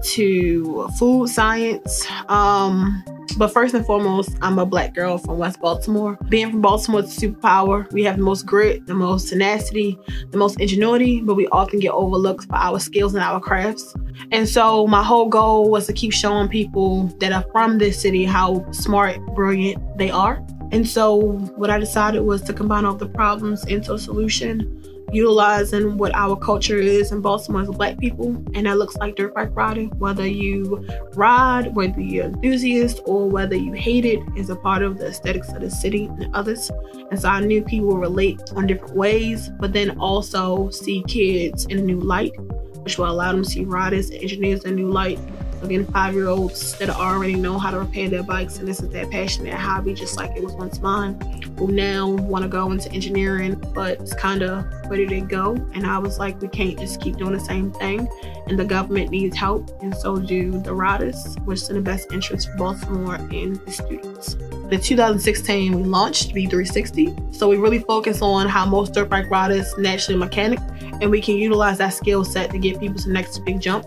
to food science. But first and foremost, I'm a Black girl from West Baltimore. Being from Baltimore, it's a superpower. We have the most grit, the most tenacity, the most ingenuity, but we often get overlooked for our skills and our crafts. And so my whole goal was to keep showing people that are from this city how smart, brilliant they are. And so what I decided was to combine all the problems into a solution, utilizing what our culture is in Baltimore as Black people. And that looks like dirt bike riding. Whether you ride, whether you're an enthusiast, or whether you hate it, is a part of the aesthetics of the city and others. And so I knew people relate on different ways, but then also see kids in a new light, which will allow them to see riders and engineers in a new light. Again, 5-year-olds that already know how to repair their bikes, and this is their passion, their hobby, just like it was once mine, who now want to go into engineering, but it's kind of ready to go. And I was like, we can't just keep doing the same thing, and the government needs help, and so do the riders, which is in the best interest for Baltimore and the students. In 2016, we launched B360. So we really focus on how most dirt bike riders naturally mechanic, and we can utilize that skill set to get people to the next big jump.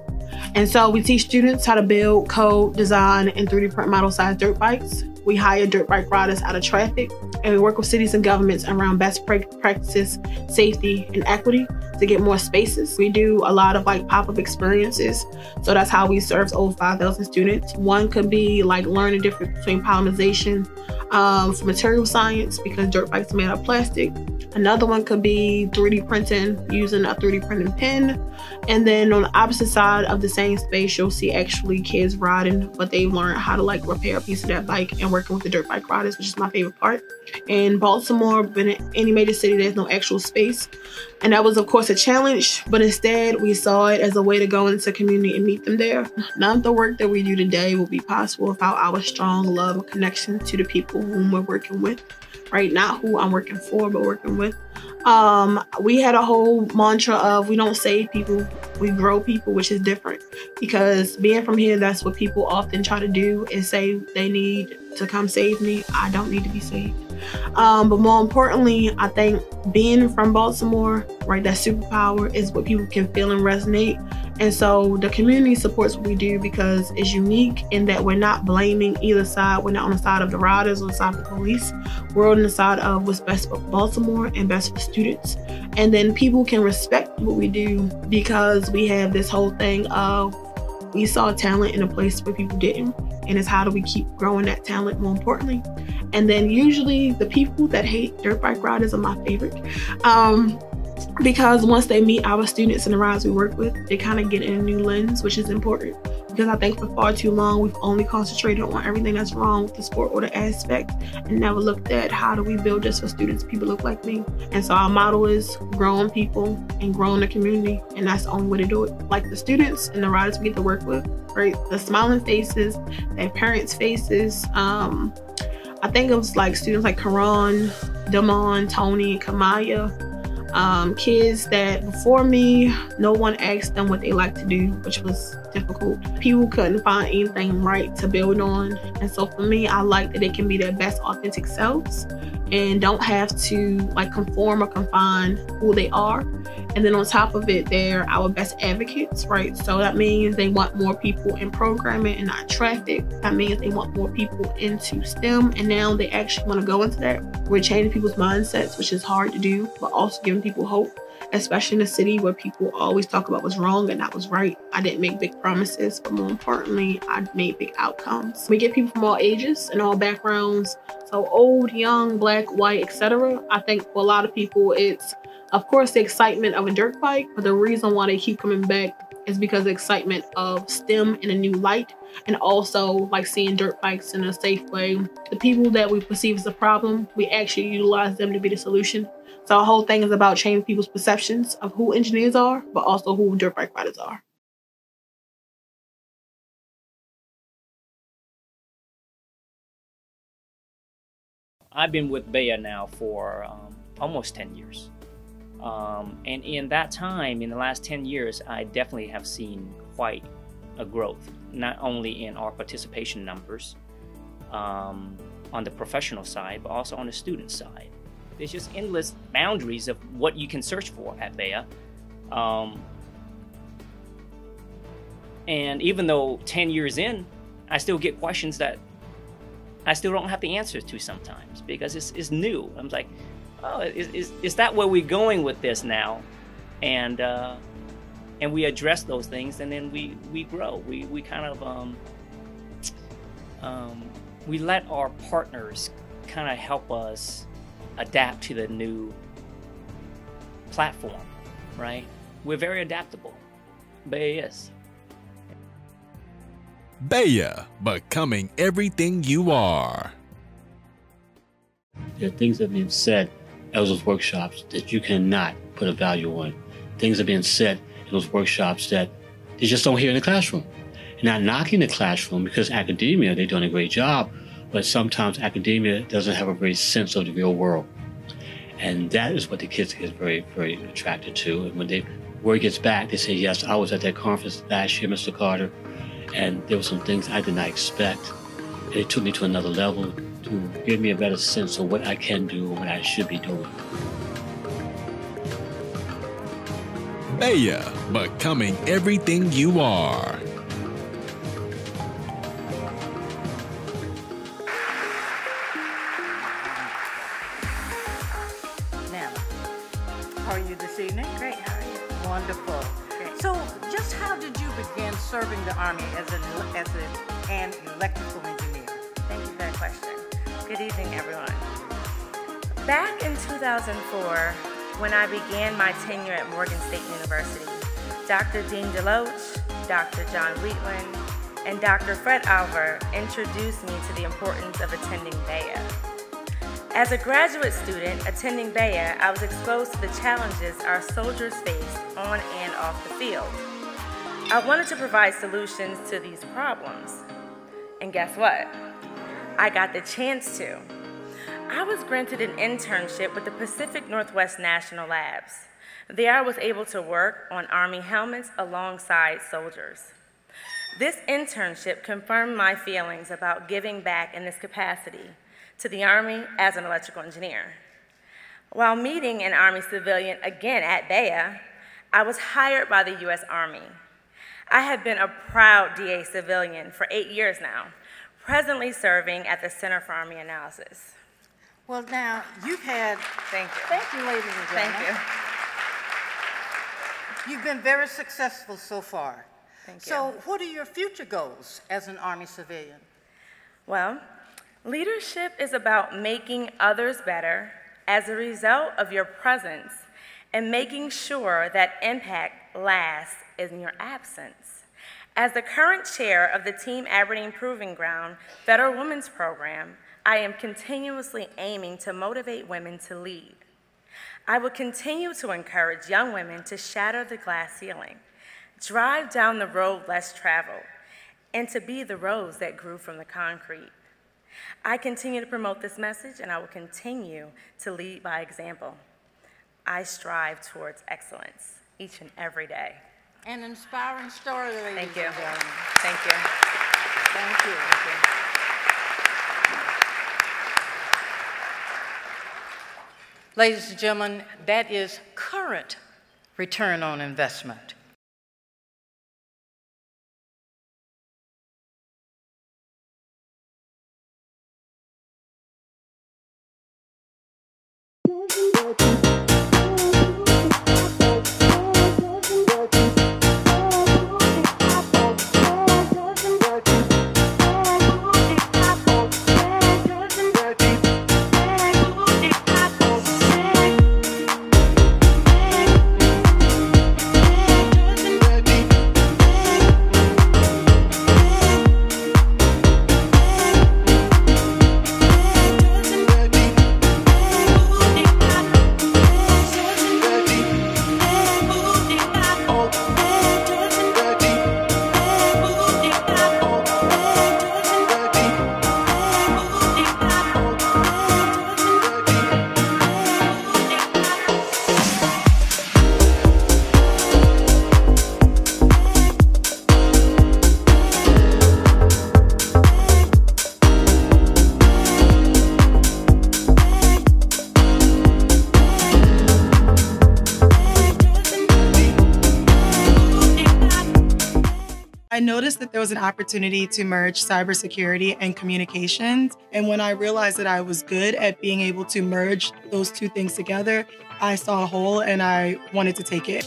And so we teach students how to build, code, design, and 3D print model-sized dirt bikes. We hire dirt bike riders out of traffic, and we work with cities and governments around best practices, safety, and equity to get more spaces. We do a lot of like pop-up experiences. So that's how we serve over 5,000 students. One could be like learning the difference between polymerization for material science, because dirt bikes are made out of plastic. Another one could be 3D printing using a 3D printing pen. And then on the opposite side of the same space, you'll see actually kids riding, but they've learned how to like repair a piece of that bike and working with the dirt bike riders, which is my favorite part. In Baltimore, but in any major city, there's no actual space. And that was of course a challenge, but instead we saw it as a way to go into the community and meet them there. None of the work that we do today will be possible without our strong love and connection to the people whom we're working with, right? Not who I'm working for, but working with. We had a whole mantra of we don't save people, we grow people, which is different, because being from here, that's what people often try to do, is say they need to come save me. I don't need to be saved. But more importantly, I think being from Baltimore, right, that superpower is what people can feel and resonate. And so the community supports what we do because it's unique in that we're not blaming either side. We're not on the side of the riders or the side of the police. We're on the side of what's best for Baltimore and best for students. And then people can respect what we do because we have this whole thing of we saw talent in a place where people didn't. And it's how do we keep growing that talent, more importantly. And then usually the people that hate dirt bike riders are my favorite. Because once they meet our students and the rides we work with, they kind of get in a new lens, which is important. because I think for far too long we've only concentrated on everything that's wrong with the sport or the aspect and never looked at how do we build this for students, people look like me. And so our motto is growing people and growing the community, and that's the only way to do it. Like the students and the riders we get to work with, right? The smiling faces, their parents' faces. I think it was like students like Karan, Damon, Tony, Kamaya, kids that before me, no one asked them what they like to do, which was difficult. People couldn't find anything right to build on. And so for me, I like that they can be their best authentic selves and don't have to like conform or confine who they are. And then on top of it, they're our best advocates, right? So that means they want more people in programming and not traffic. That means they want more people into STEM, and now they actually want to go into that. We're changing people's mindsets, which is hard to do, but also giving people hope, especially in a city where people always talk about what's wrong and not what's right. I didn't make big promises, but more importantly, I made big outcomes. We get people from all ages and all backgrounds, so old, young, black, white, etc. I think for a lot of people, it's of course the excitement of a dirt bike, but the reason why they keep coming back is because of the excitement of STEM in a new light, and also like seeing dirt bikes in a safe way. The people that we perceive as a problem, we actually utilize them to be the solution. So our whole thing is about changing people's perceptions of who engineers are, but also who dirt bike riders are. I've been with BEYA now for almost 10 years. And in that time, in the last 10 years, I definitely have seen quite a growth, not only in our participation numbers on the professional side, but also on the student side. There's just endless boundaries of what you can search for at BEYA. And even though 10 years in, I still get questions that I still don't have the answers to sometimes because it's new. I'm like, oh, is that where we're going with this now? And we address those things, and then we grow. We kind of we let our partners kind of help us adapt to the new platform, right? We're very adaptable. BEYA is. BEYA, becoming everything you are. There are things that are being said at those workshops that you cannot put a value on. Things are being said in those workshops that they just don't hear in the classroom. And not knocking the classroom, because academia, they're doing a great job, but sometimes academia doesn't have a very sense of the real world. And that is what the kids get very, very attracted to. And when word gets back, they say, yes, I was at that conference last year, Mr. Carter, and there were some things I did not expect. And it took me to another level to give me a better sense of what I can do and what I should be doing. BEYA, becoming everything you are. Now, how are you this evening? Great, how are you? Wonderful. Great. So, just how did you begin serving the Army as an electrical engineer? Thank you for that question. Good evening, everyone. Back in 2004, when I began my tenure at Morgan State University, Dr. Dean DeLoach, Dr. John Wheatland, and Dr. Fred Alver introduced me to the importance of attending BEYA. As a graduate student attending BEYA, I was exposed to the challenges our soldiers face on and off the field. I wanted to provide solutions to these problems. And guess what? I got the chance to. I was granted an internship with the Pacific Northwest National Labs. There I was able to work on Army helmets alongside soldiers. This internship confirmed my feelings about giving back in this capacity to the Army as an electrical engineer. While meeting an Army civilian again at BEYA, I was hired by the U.S. Army. I have been a proud DA civilian for 8 years now, presently serving at the Center for Army Analysis. Well, now, you've had... Thank you. Thank you, ladies and gentlemen. Thank you. You've been very successful so far. Thank you. So, what are your future goals as an Army civilian? Well, leadership is about making others better as a result of your presence and making sure that impact lasts in your absence. As the current chair of the Team Aberdeen Proving Ground Federal Women's Program, I am continuously aiming to motivate women to lead. I will continue to encourage young women to shatter the glass ceiling, drive down the road less traveled, and to be the rose that grew from the concrete. I continue to promote this message, and I will continue to lead by example. I strive towards excellence each and every day. An inspiring story, ladies and Thank you. gentlemen. Thank you. Thank you. Ladies and gentlemen, that is current return on investment. I noticed that there was an opportunity to merge cybersecurity and communications. And when I realized that I was good at being able to merge those two things together, I saw a hole and I wanted to take it.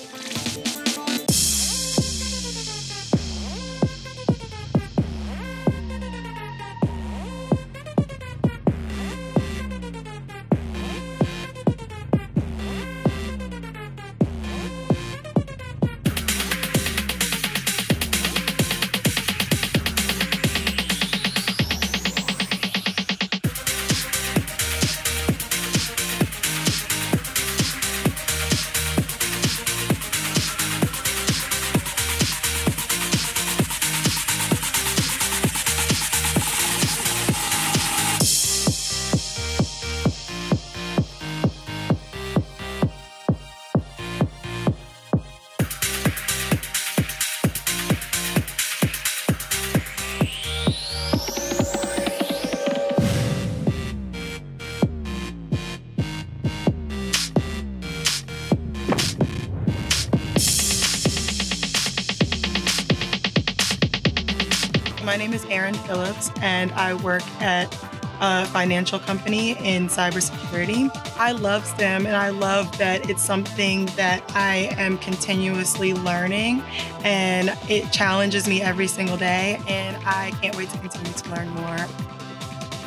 My name is Erin Phillips, and I work at a financial company in cybersecurity. I love STEM, and I love that it's something that I am continuously learning, and it challenges me every single day, and I can't wait to continue to learn more.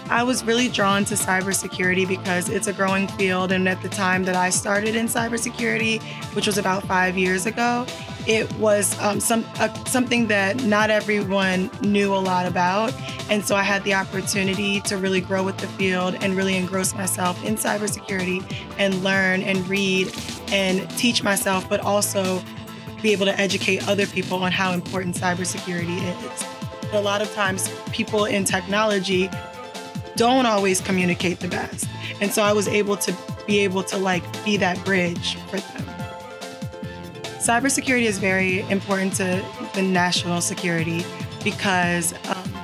I was really drawn to cybersecurity because it's a growing field, and at the time that I started in cybersecurity, which was about 5 years ago, it was something that not everyone knew a lot about. And so I had the opportunity to really grow with the field and really engross myself in cybersecurity and learn and read and teach myself, but also be able to educate other people on how important cybersecurity is. A lot of times people in technology don't always communicate the best. And so I was able to be that bridge for them. Cybersecurity is very important to the national security because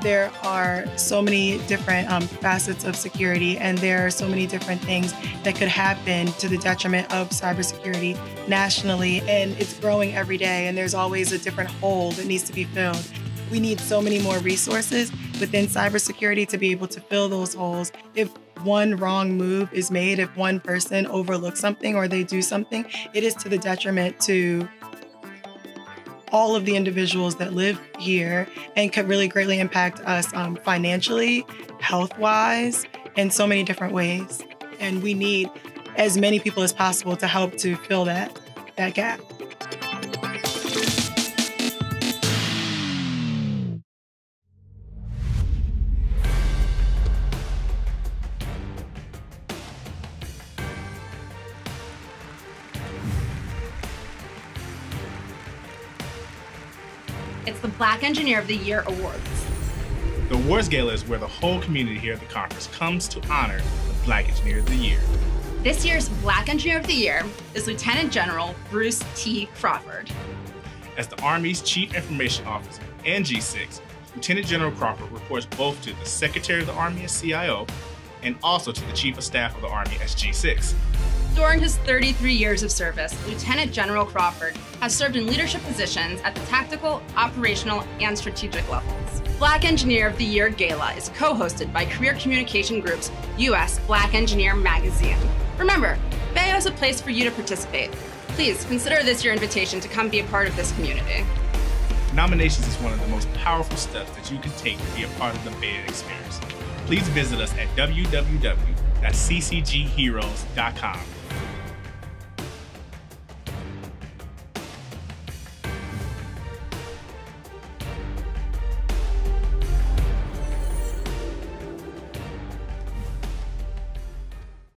there are so many different facets of security, and there are so many different things that could happen to the detriment of cybersecurity nationally, and it's growing every day, and there's always a different hole that needs to be filled. We need so many more resources within cybersecurity to be able to fill those holes. If one wrong move is made, if one person overlooks something or they do something, it is to the detriment to all of the individuals that live here and could really greatly impact us financially, health-wise, in so many different ways. And we need as many people as possible to help to fill that gap. It's the Black Engineer of the Year Awards. The awards gala is where the whole community here at the conference comes to honor the Black Engineer of the Year. This year's Black Engineer of the Year is Lieutenant General Bruce T. Crawford. As the Army's Chief Information Officer and G6, Lieutenant General Crawford reports both to the Secretary of the Army as CIO and also to the Chief of Staff of the Army as G6. During his 33 years of service, Lieutenant General Crawford has served in leadership positions at the tactical, operational, and strategic levels. Black Engineer of the Year Gala is co-hosted by Career Communication Group's U.S. Black Engineer magazine. Remember, BEYA is a place for you to participate. Please consider this your invitation to come be a part of this community. Nominations is one of the most powerful steps that you can take to be a part of the BEYA experience. Please visit us at www.ccgheroes.com